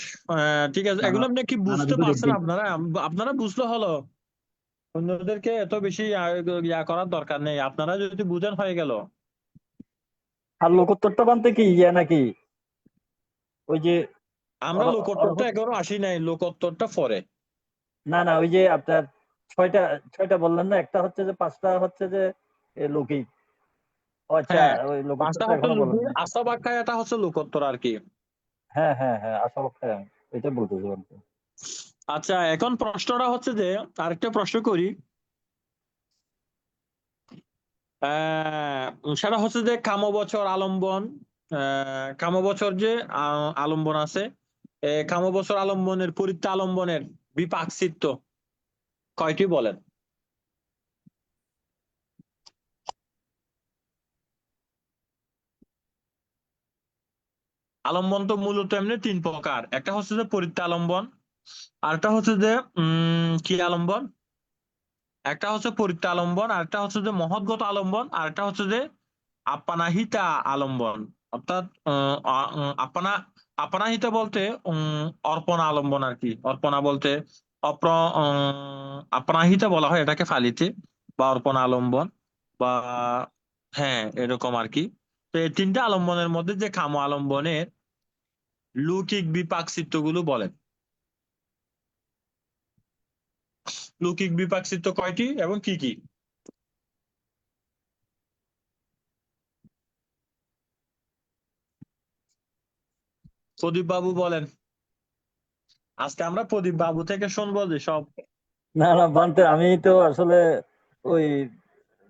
Speaker 2: ঠিক আছে,
Speaker 7: নানা
Speaker 2: এগুলো আপনি কি বুঝতে
Speaker 7: নানাবিধ
Speaker 2: পারছেন?
Speaker 7: ঋদ্ধি।
Speaker 2: আপনারা আপনারা বুঝলে হলো, অন্যদেরকে এত বেশি ইয়া করার দরকার নেই, আপনারা যদি বুঝেন হয়ে গেল।
Speaker 7: আর লোকোত্তরটা বানতে কি ইয়ে নাকি ওই যে
Speaker 2: আমরা লোকোত্তরটা
Speaker 7: অরহত?
Speaker 2: এখনো আসি নাই, লোকোত্তরটা পরে।
Speaker 7: না না, ওই যে আপনার ছয়টা ছয়টা বললেন না, একটা হচ্ছে যে 5টা হচ্ছে যে লৌকিক। ও আচ্ছা,
Speaker 2: হ্যাঁ,
Speaker 7: ওই
Speaker 2: 5টা
Speaker 7: লোকোত্তরটা
Speaker 2: হচ্ছে
Speaker 7: এখনো বলেন
Speaker 2: লুকির,
Speaker 7: নাই।
Speaker 2: আশা বাক্যায় এটা হচ্ছে লোকোত্তর আর কি।
Speaker 7: হ্যাঁ হ্যাঁ হ্যাঁ, আশা করতে এটা বলতেছি বলতে।
Speaker 2: আচ্ছা, এখন প্রশ্নটা হচ্ছে যে, আরেকটা প্রশ্ন করি। সেটা হচ্ছে যে কামবচর আলম্বন, কামবচর যে আলম্বন আছে, কামবচর আলম্বনের পরিত্য আলম্বনের বিপাক চিত্ত কয়টি বলেন? আলম্বন তো মূলত এমনি 3 প্রকার, একটা হচ্ছে যে পরিত্য আলম্বন, আরেকটা হচ্ছে যে কি আলম্বন, একটা হচ্ছে পরিত্য আলম্বন, আরেকটা হচ্ছে যে মহৎগত আলম্বন, আরেকটা হচ্ছে যে আপানাহিতা আলম্বন। অর্থাৎ আপনা আপানাহিতা বলতে অর্পণা আলম্বন আর কি। অর্পণা বলতে আপনাহিতা বলা হয় এটাকে ফালিতে, বা অর্পণা আলম্বন, বা হ্যাঁ এরকম আর কি। তো এই 3টা আলম্বনের মধ্যে যে কাম আলম্বনের লৌকিক বিপাক চিত্তগুলো বলেন। লৌকিক বিপাক চিত্ত কয়টি এবং কি কি? প্রদীপ বাবু বলেন। আজকে আমরা প্রদীপ বাবু থেকে শুনবো যে সব।
Speaker 7: না না বানতে, আমি তো আসলে ওই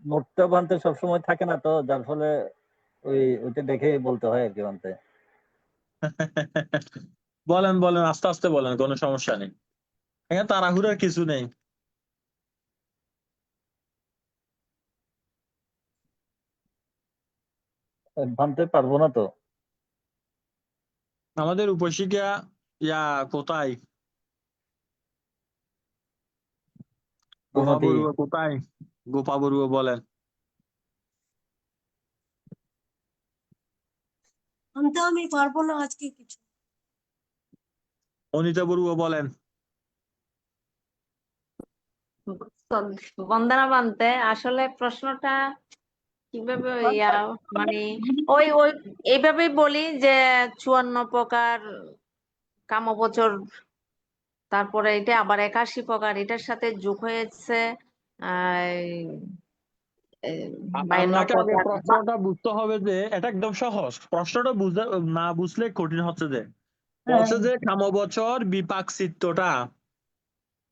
Speaker 7: নোটটা বানতে সবসময় থাকে না, তো যার ফলে ওইটা দেখে বলতে হয় আর কি বানতে।
Speaker 2: বলেন বলেন, আস্তে আস্তে বলেন, কোনো সমস্যা নেই, এখানে তাড়াহুড়ার কিছু নেই।
Speaker 7: বানতে পারবো না তো।
Speaker 2: আমাদের উপশিকা ইয়া কোথায়, গোপা
Speaker 7: গুণতি।
Speaker 2: বড়ুয়া কোথায়? গোপা বড়ুয়া বলেন।
Speaker 3: আমি পারবো না আজকে কিছু।
Speaker 2: অনিতা বড়ুয়া বলেন।
Speaker 5: বন্দনা বান্তে, আসলে প্রশ্নটা কিভাবে ইয়া, মানে ওই ওই এইভাবেই বলি যে 54 প্রকার কামবচর, তারপরে এটা আবার 81 প্রকার, এটার সাথে যোগ হয়েছে আহ 52
Speaker 2: আপনাকে আগে
Speaker 5: প্রকার।
Speaker 2: প্রশ্নটা বুঝতে হবে যে এটা একদম সহজ, প্রশ্নটা বুঝতে না বুঝলে কঠিন হচ্ছে যে,
Speaker 3: হ্যাঁ,
Speaker 2: বলছে যে কামবচর বিপাক চিত্তটা,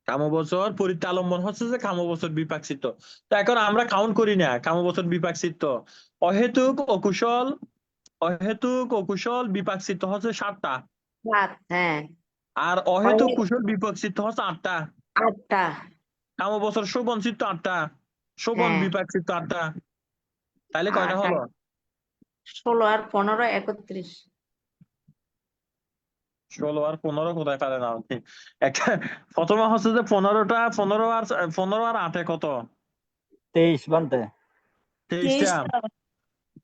Speaker 2: কামবচর পরিত্যালম্বন হচ্ছে যে কামবচর বিপাক চিত্ত। তো এখন আমরা কাউন্ট করি না কামবচর বিপাক চিত্ত, অহেতুক অকুশল, অহেতুক অকুশল বিপাক চিত্ত হচ্ছে 7টা।
Speaker 5: সাত, হ্যাঁ।
Speaker 2: আর অহেতুক
Speaker 5: অহেতুক
Speaker 2: কুশল বিপদ চিত্ত হচ্ছে 8টা।
Speaker 5: আটটা,
Speaker 2: কাম বছর শোভন চিত্ত 8টা, শোভন
Speaker 5: হ্যাঁ।
Speaker 2: বিপাক চিত্ত 8টা। তাহলে
Speaker 5: আর
Speaker 2: কয়টা হলো?
Speaker 5: 16 আর 15 31।
Speaker 2: 16 আর 15 কোথায় পারেন আপনি? একটা প্রথমে হচ্ছে যে 15 আর 8 কত?
Speaker 7: 23 বানতে।
Speaker 2: 23টা।
Speaker 3: 23টা।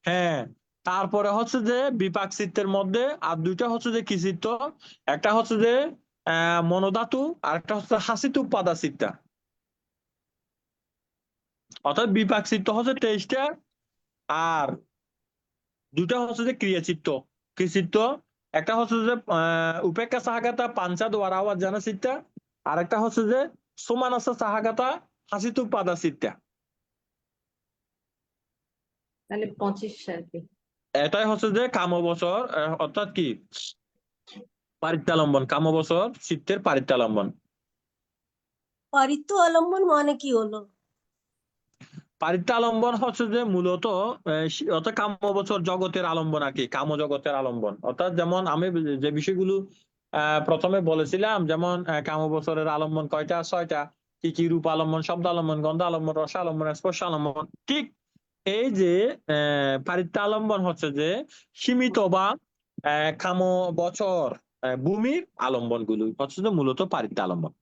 Speaker 2: হ্যাঁ, তারপরে হচ্ছে যে বিপাক চিত্তের মধ্যে আর দুইটা হচ্ছে যে কি চিত্ত? একটা হচ্ছে যে মনোধাতু, আর একটা হচ্ছে হাসিত উপাদা চিত্তা। অর্থাৎ বিপাক চিত্ত হচ্ছে 23টা, আর দুটা হচ্ছে যে ক্রিয়া চিত্ত। কি চিত্ত? একটা হচ্ছে যে উপেক্ষা সাহাগাতা পাঞ্চা দ্বারা আওয়াজ জানা চিত্তা, আর একটা হচ্ছে যে সুমানাসা সাহাগাতা হাসিত উপাদা চিত্তা।
Speaker 5: তাহলে 25 আর কি।
Speaker 2: এটাই হচ্ছে যে কাম বছর, অর্থাৎ কি পারিত্যালম্বন, কাম বছর চিত্তের পারিত্যালম্বন।
Speaker 3: পারিত্য অবলম্বন মানে কি হলো?
Speaker 2: পারিত্যালম্বন হচ্ছে যে মূলত অর্থাৎ কাম বছর জগতের আলম্বন আর কি, কাম জগতের আলম্বন। অর্থাৎ যেমন আমি যে বিষয়গুলো প্রথমে বলেছিলাম, যেমন কাম বছরের আলম্বন কয়টা? 6টা। কি কি? রূপ আলম্বন, শব্দ আলম্বন, গন্ধ আলম্বন, রস আলম্বন, স্পর্শ আলম্বন। ঠিক এই যে পারিত্যালম্বন হচ্ছে যে সীমিত বা কাম বছর ভূমির আলম্বন গুলো হচ্ছে যে মূলত পারিত্যালম্বন।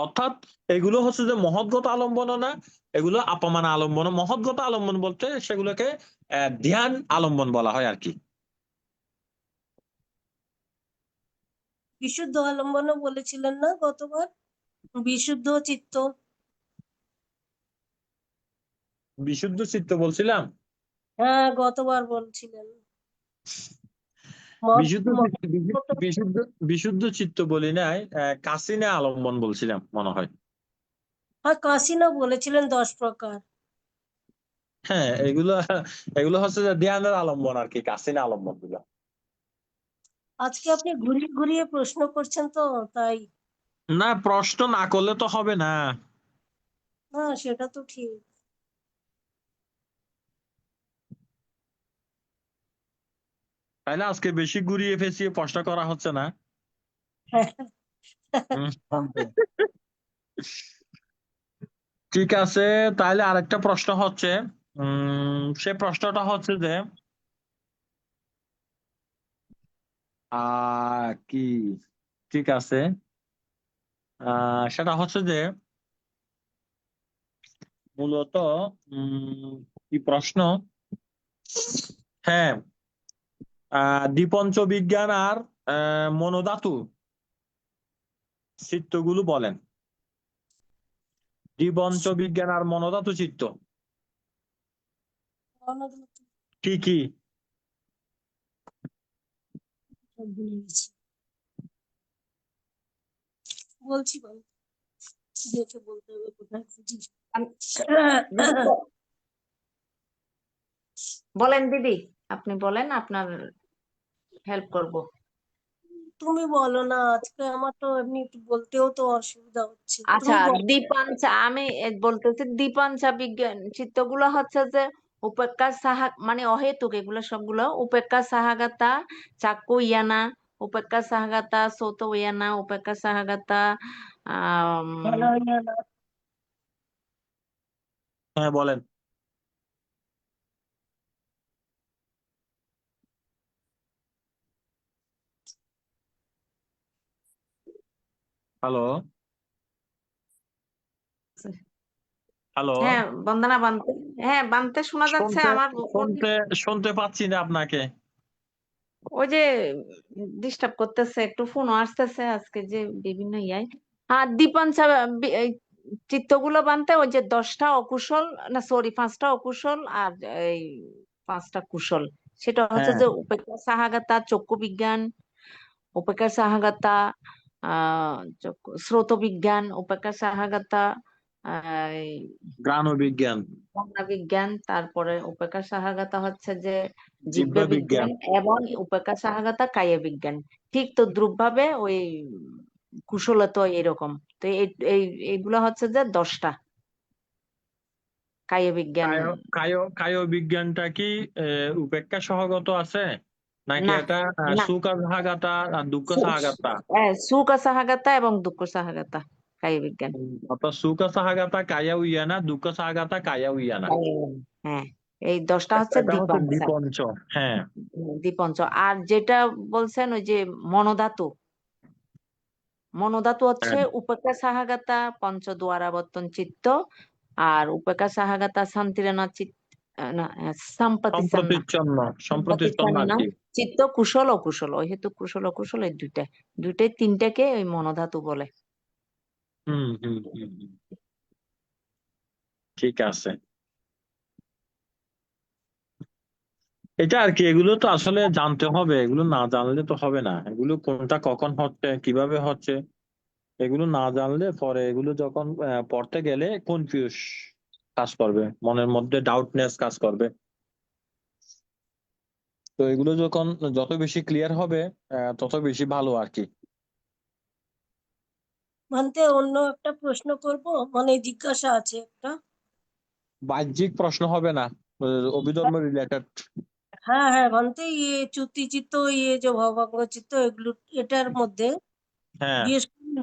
Speaker 2: অর্থাৎ এগুলো হচ্ছে যে মহৎগত আলম্বন না, এগুলো আপামানা আলম্বন। মহৎগত আলম্বন বলতে সেগুলোকে ধ্যান আলম্বন বলা হয় আর কি।
Speaker 3: বিশুদ্ধ অবলম্বনও বলেছিলেন না গতবার? বিশুদ্ধ চিত্ত।
Speaker 2: বিশুদ্ধ চিত্ত বলছিলাম।
Speaker 3: হ্যাঁ, গতবার বলছিলেন।
Speaker 2: বিশুদ্ধ
Speaker 3: মত-
Speaker 2: বিশুদ্ধ বিশুদ্ধ চিত্ত বলি নাই, কাসিনে আলম্বন বলছিলাম মনে হয়।
Speaker 3: হ্যাঁ, কাশিনা বলেছিলেন 10 প্রকার।
Speaker 2: হ্যাঁ, এগুলো এগুলো হচ্ছে যে ধ্যানের আলম্বন আর কি, কাসিনে আলম্বন গুলো।
Speaker 3: আজকে আপনি ঘুরিয়ে ঘুরিয়ে প্রশ্ন করছেন তো তাই।
Speaker 2: না, প্রশ্ন না করলে তো হবে না।
Speaker 3: হ্যাঁ, সেটা তো ঠিক।
Speaker 2: তাইলে আজকে বেশি ঘুরিয়ে ফেঁচিয়ে প্রশ্ন করা হচ্ছে না। হুম,
Speaker 7: বানতে।
Speaker 2: ঠিক আছে। তাহলে আরেকটা প্রশ্ন হচ্ছে, সে প্রশ্নটা হচ্ছে যে কি, ঠিক আছে, সেটা হচ্ছে যে মূলত কি প্রশ্ন? হ্যাঁ, দ্বিপঞ্চ বিজ্ঞান আর মনোধাতু চিত্তগুলো বলেন। দ্বিপঞ্চ বিজ্ঞান আর মনোধাতু চিত্ত কি কি?
Speaker 3: ভুলে গেছি। বলছি দেখে বলতে হবে কোথায় খুঁজি।
Speaker 5: বলেন দিদি, আপনি বলেন, আপনার হেল্প করব।
Speaker 3: তুমি বলো না, আজকে আমার তো এমনি একটু বলতেও তো অসুবিধা হচ্ছে।
Speaker 5: আচ্ছা,
Speaker 3: তুমি বলো।
Speaker 5: দীপাঞ্চা, আমি বলতেছি দীপাঞ্চা বিজ্ঞান চিত্তগুলো হচ্ছে যে উপেক্ষা সাহা মানে অহেতুক, এগুলো সবগুলো উপেক্ষা সাহাগাতা চাক্কু ইয়ানা, উপেক্ষা সাহাগাতা সৌত ইয়ানা, উপেক্ষা সাহাগাতা
Speaker 3: ভালো হয়ে গেল।
Speaker 2: হ্যাঁ, বলেন। Hello, hello.
Speaker 5: হ্যাঁ বন্দনা বানতে, হ্যাঁ বানতে শোনা যাচ্ছে
Speaker 2: শুনতে
Speaker 5: আমার
Speaker 2: শুনতে শুনতে পাচ্ছি না আপনাকে।
Speaker 5: ওই যে ডিস্টার্ব করতেছে একটু, ফোনও আসতেছে আজকে যে বিভিন্ন ইয়াই। আর দীপাঞ্চা এই চিত্তগুলো বানতে ওই যে 10টা অকুশল, না সরি 5টা অকুশল আর এই 5টা কুশল, সেটা হচ্ছে
Speaker 2: হ্যাঁ,
Speaker 5: যে উপেক্ষা সাহাগাতা চক্ষু বিজ্ঞান, উপেক্ষা সাহাগাতা শ্রোত বিজ্ঞান, উপেক্ষা সাহাগাতা
Speaker 2: গ্রাণ বিজ্ঞান,
Speaker 5: ভাবনা বিজ্ঞান, তারপরে উপেক্ষা সহায়তা হচ্ছে যে
Speaker 2: জিব্বা
Speaker 5: জীববিজ্ঞান
Speaker 2: বিজ্ঞান।
Speaker 5: বিজ্ঞান, এবং উপেক্ষা সহায়তা কায় বিজ্ঞান। ঠিক তো দ্রুপ ভাবে ওই কুশলত এরকম। তো এইগুলো হচ্ছে যে 10টা কায় বিজ্ঞান।
Speaker 2: কায় কায় কায় বিজ্ঞানটা কি উপেক্ষা সহগত আছে? নাকি
Speaker 5: না
Speaker 2: এটা
Speaker 5: না
Speaker 2: সুখা সাহাগাতা আর দুঃখ সাহাগাতা?
Speaker 5: সুকা সাহাগাতা এবং দুঃখ সাহাগাতা কায় বিজ্ঞান।
Speaker 2: অর্থাৎ সুখা সাহাগাতা কায়া উইয়ানা, দুঃখ সাহাগাতা কায়া উইয়ানা।
Speaker 5: হ্যাঁ, এই 10টা হচ্ছে
Speaker 2: এটা হচ্ছে
Speaker 5: দীপাংশ।
Speaker 2: দ্বিপঞ্চ। হ্যাঁ,
Speaker 5: দীপঞ্চ। আর যেটা বলছেন ওই যে মনোধাতু, মনোধাতু হচ্ছে
Speaker 2: হ্যাঁ,
Speaker 5: উপেক্ষা সাহাগাতা পঞ্চদুয়ারাবর্তন চিত্ত, আর উপেক্ষা সাহাগাতা শান্তিরেনা চিত্ত, না সম্পতিচ্ছন্ন
Speaker 2: সম্প্রতিচ্ছন্ন, সম্প্রতিচ্ছন্ন আর
Speaker 5: সম্পতিচ্ছন্ন
Speaker 2: কি।
Speaker 5: চিত্ত কুশল অকুশল, ওই হেতু কুশল অকুশল এই দুইটাই তিনটাকে ওই মনোধাতু বলে।
Speaker 2: হুম হুম হুম হুম। ঠিক আছে। এটা আর কি, এগুলো তো আসলে জানতে হবে, এগুলো না জানলে তো হবে না। এগুলো কোনটা কখন হচ্ছে, কিভাবে হচ্ছে, এগুলো না জানলে পরে এগুলো যখন পড়তে গেলে কনফিউজ কাজ করবে, মনের মধ্যে ডাউটনেস কাজ করবে। তো এগুলো যখন যত বেশি ক্লিয়ার হবে তত বেশি ভালো আর কি।
Speaker 3: ভান্তে অন্য একটা প্রশ্ন করব, মানে জিজ্ঞাসা আছে একটা।
Speaker 2: বাহ্যিক প্রশ্ন হবে না, অভিধর্ম রিলেটেড।
Speaker 3: হ্যাঁ হ্যাঁ ভান্তে, চ্যুতি চিত্ত, যে ভবাঙ্গ চিত্ত, এগুলো এটার মধ্যে
Speaker 2: হ্যাঁ,
Speaker 3: জিজ্ঞেস করুন।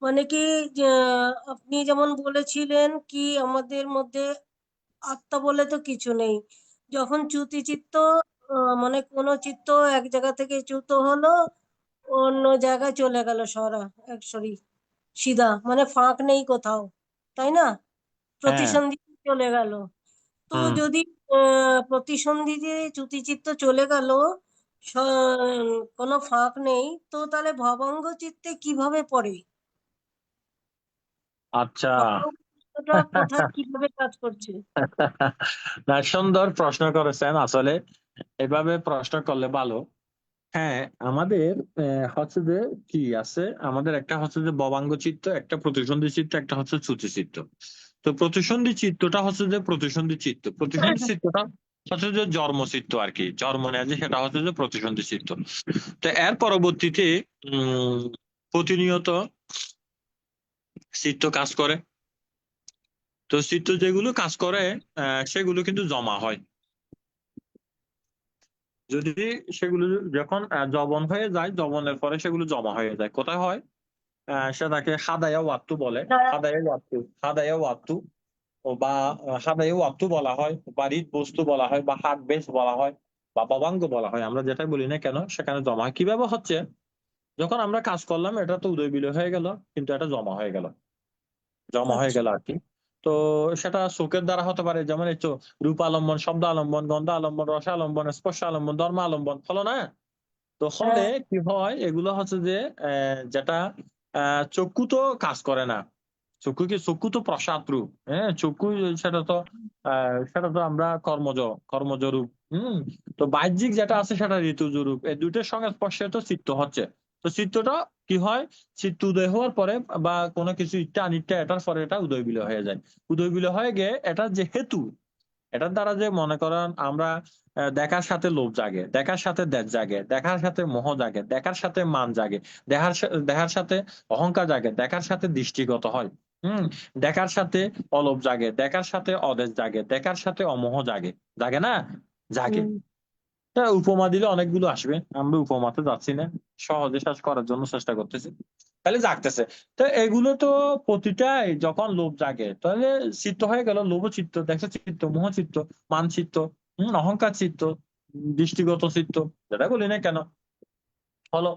Speaker 3: মানে কি, যে আপনি যেমন বলেছিলেন কি আমাদের মধ্যে আত্মা বলে তো কিছু নেই। যখন চ্যুতি চিত্ত, মানে কোনো চিত্ত এক জায়গা থেকে চ্যুত হলো, অন্য জায়গায় চলে গেল সরা, সরি সিধা, মানে ফাঁক নেই কোথাও, তাই না?
Speaker 2: হ্যাঁ।
Speaker 3: প্রতিসন্ধি চলে গেল। তো
Speaker 2: হুম।
Speaker 3: যদি প্রতিসন্ধি যে চ্যুতিচিত্ত চলে গেল, কোনো ফাঁক নেই, তো তাহলে ভবঙ্গ চিত্তে কিভাবে পড়ে?
Speaker 2: আচ্ছা।
Speaker 3: ভবঙ্গ চিত্তটা কোথায় কিভাবে কাজ করছে?
Speaker 2: না, সুন্দর প্রশ্ন করেছেন আসলে, এভাবে প্রশ্ন করলে ভালো। হ্যাঁ, আমাদের হচ্ছে যে কি আছে, আমাদের একটা হচ্ছে যে ভবাঙ্গ চিত্ত, একটা প্রতিসন্ধি চিত্ত, একটা হচ্ছে চ্যুতি চিত্ত। তো প্রতিসন্ধি চিত্তটা হচ্ছে যে প্রতিসন্ধি চিত্ত, প্রতিসন্ধি চিত্তটা হচ্ছে যে জন্ম চিত্ত আর কি, জন্ম নেয় যে, সেটা হচ্ছে যে প্রতিসন্ধি চিত্ত। তো এর পরবর্তীতে উম প্রতিনিয়ত চিত্ত কাজ করে। তো চিত্ত যেগুলো কাজ করে সেগুলো কিন্তু জমা হয়। যদি সেগুলো যখন যবন হয়ে যায়, যবনের পরে সেগুলো জমা হয়ে যায়, কোথায় হয়? সেটাকে হাদায়া ওয়াত্তু বলে। হাদায়া ওয়াত্তু, হাদায়া ওয়াত্তু বা হাদায়া ওয়াত্তু বলা হয়, বা হৃদ বস্তু বলা হয়, বা হার্ট বেস বলা হয়, বা ভবাঙ্গ বলা হয়, আমরা যেটা বলি না কেন, সেখানে জমা হয়। কিভাবে হচ্ছে? যখন আমরা কাজ করলাম, এটা তো উদয় বিলয় হয়ে গেল, কিন্তু এটা জমা হয়ে গেল, জমা হয়ে
Speaker 3: আচ্ছা।
Speaker 2: গেল আর কি। তো সেটা চোখের দ্বারা হতে পারে, যেমন এই তো রূপ আলম্বন, শব্দ আলম্বন, গন্ধ আলম্বন, রস আলম্বন, স্পর্শ আলম্বন, ধর্ম আলম্বন হলো না? তো হলে
Speaker 3: হ্যাঁ।
Speaker 2: কি হয়, এগুলো হচ্ছে যে যেটা চক্ষু তো কাজ করে না। চক্ষু কি, চক্ষু তো প্রসাদ রূপ, হ্যাঁ চক্ষু, সেটা তো আমরা কর্মজ রূপ। তো বাহ্যিক যেটা আছে সেটা ঋতুজ রূপ, এই দুইটার সঙ্গে স্পর্শে তো চিত্ত হচ্ছে। তো চিত্তটা কি হয়, চিত্ত উদয় হওয়ার পরে বা কোনো কিছু ইচ্ছা অনিচ্ছা, এটার পরে এটা উদয় বিলয় হয়ে যায়। উদয় বিলয় হয়ে গিয়ে এটা যে হেতু, এটার দ্বারা যে মনে করেন আমরা দেখার সাথে লোভ জাগে, দেখার সাথে দেশ জাগে, দেখার সাথে মোহ জাগে, দেখার সাথে মান জাগে, দেখার সাথে অহংকার জাগে, দেখার সাথে দৃষ্টিগত হয়। হুম। দেখার সাথে অলোভ জাগে, দেখার সাথে অদেশ জাগে, দেখার সাথে অমোহ জাগে, জাগে না? জাগে।
Speaker 3: হুম।
Speaker 2: তা উপমা দিলে অনেকগুলো আসবে, আমরা উপমাতে যাচ্ছি না, সহজে শেষ করার জন্য চেষ্টা করতেছি। তাহলে জাগতেছে। তো এগুলো তো প্রতিটাই যখন লোভ জাগে, তাহলে চিত্ত হয়ে গেল লোভ চিত্ত, দেখা চিত্ত, মোহ চিত্ত, মান চিত্ত, অহংকার চিত্ত, দৃষ্টিগত চিত্ত, যেটা বলি না কেন হলো।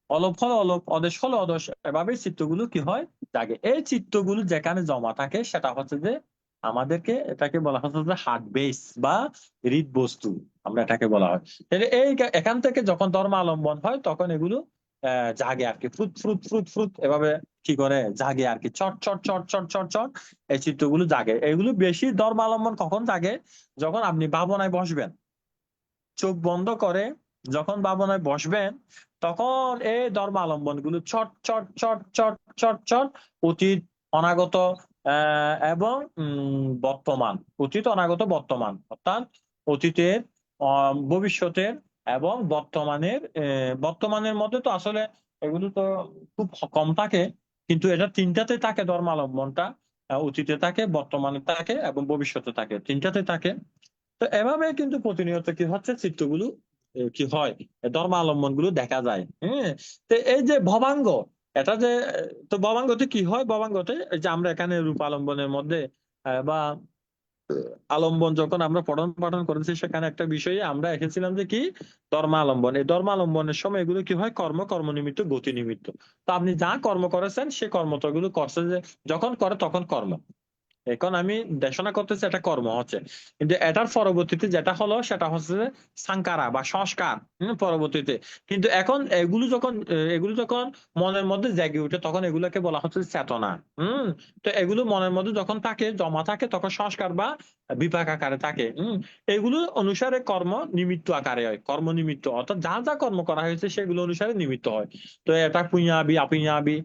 Speaker 2: অলোপ হলো অলোপ, অদেশ হলো অদেশ, এভাবে চিত্তগুলো কি হয়, জাগে। এই চিত্তগুলো যেখানে জমা থাকে সেটা হচ্ছে যে আমাদেরকে, এটাকে বলা হচ্ছে যে হার্ট বেস বা হৃদ বস্তু, আমরা এটাকে বলা হয়। তাহলে এখান থেকে যখন ধর্মালম্বন হয় তখন এগুলো জাগে আর কি, ফ্রুত ফ্রুত ফ্রুত ফ্রুত এভাবে কি করে জাগে আর কি, চট চট চট চট চট চট এই চিত্তগুলো জাগে। এগুলো বেশি ধর্মালম্বন কখন জাগে? যখন আপনি ভাবনায় বসবেন, চোখ বন্ধ করে যখন ভাবনায় বসবেন, তখন এই ধর্মালম্বন গুলো চট চট চট চট চট চট, অতীত, অনাগত এবং বর্তমান, অতীত, অনাগত, বর্তমান, অর্থাৎ অতীতের, ভবিষ্যতের এবং বর্তমানের। বর্তমানের মধ্যে তো আসলে এগুলো তো খুব কম থাকে, কিন্তু এটা তিনটাতে থাকে ধর্মালম্বনটা, অতীতে থাকে, বর্তমানে থাকে এবং ভবিষ্যতে থাকে, তিনটাতে থাকে। তো এভাবে কিন্তু প্রতিনিয়ত কি হচ্ছে, চিত্রগুলো কি হয়, ধর্মাবলম্বন গুলো দেখা যায়। হ্যাঁ, তো এই যে ভবাঙ্গ, এটা যে তো ভবাঙ্গতে কি হয়, ভবাঙ্গতে এই যে আমরা এখানে রূপালম্বনের মধ্যে বা আলম্বন যখন আমরা পঠন পাঠন করেছি, সেখানে একটা বিষয়ে আমরা এসেছিলাম যে কি ধর্মালম্বন। এই ধর্মালম্বনের সময় এগুলো কি হয়, কর্ম নিমিত্ত, গতি নিমিত্ত। তো আপনি যা কর্ম করেছেন সে কর্মটা গুলো করছে, যে যখন করে তখন কর্ম। এখন আমি দেশনা করতেছি, এটা কর্ম হচ্ছে, কিন্তু এটার পরবর্তীতে যেটা হলো সেটা হচ্ছে যে সাংকারা বা সংস্কার। পরবর্তীতে কিন্তু এখন এগুলো যখন মনের মধ্যে জেগে উঠে, তখন এগুলোকে বলা হচ্ছে চেতনা। তো এগুলো মনের মধ্যে যখন থাকে, জমা থাকে, তখন সংস্কার বা বিপাক আকারে থাকে। এগুলো অনুসারে কর্ম নিমিত্ত আকারে হয়, কর্ম নিমিত্ত, অর্থাৎ যা যা কর্ম করা হয়েছে সেগুলো অনুসারে নিমিত্ত হয়। তো এটা পুঁয়াবি আপিয়াবি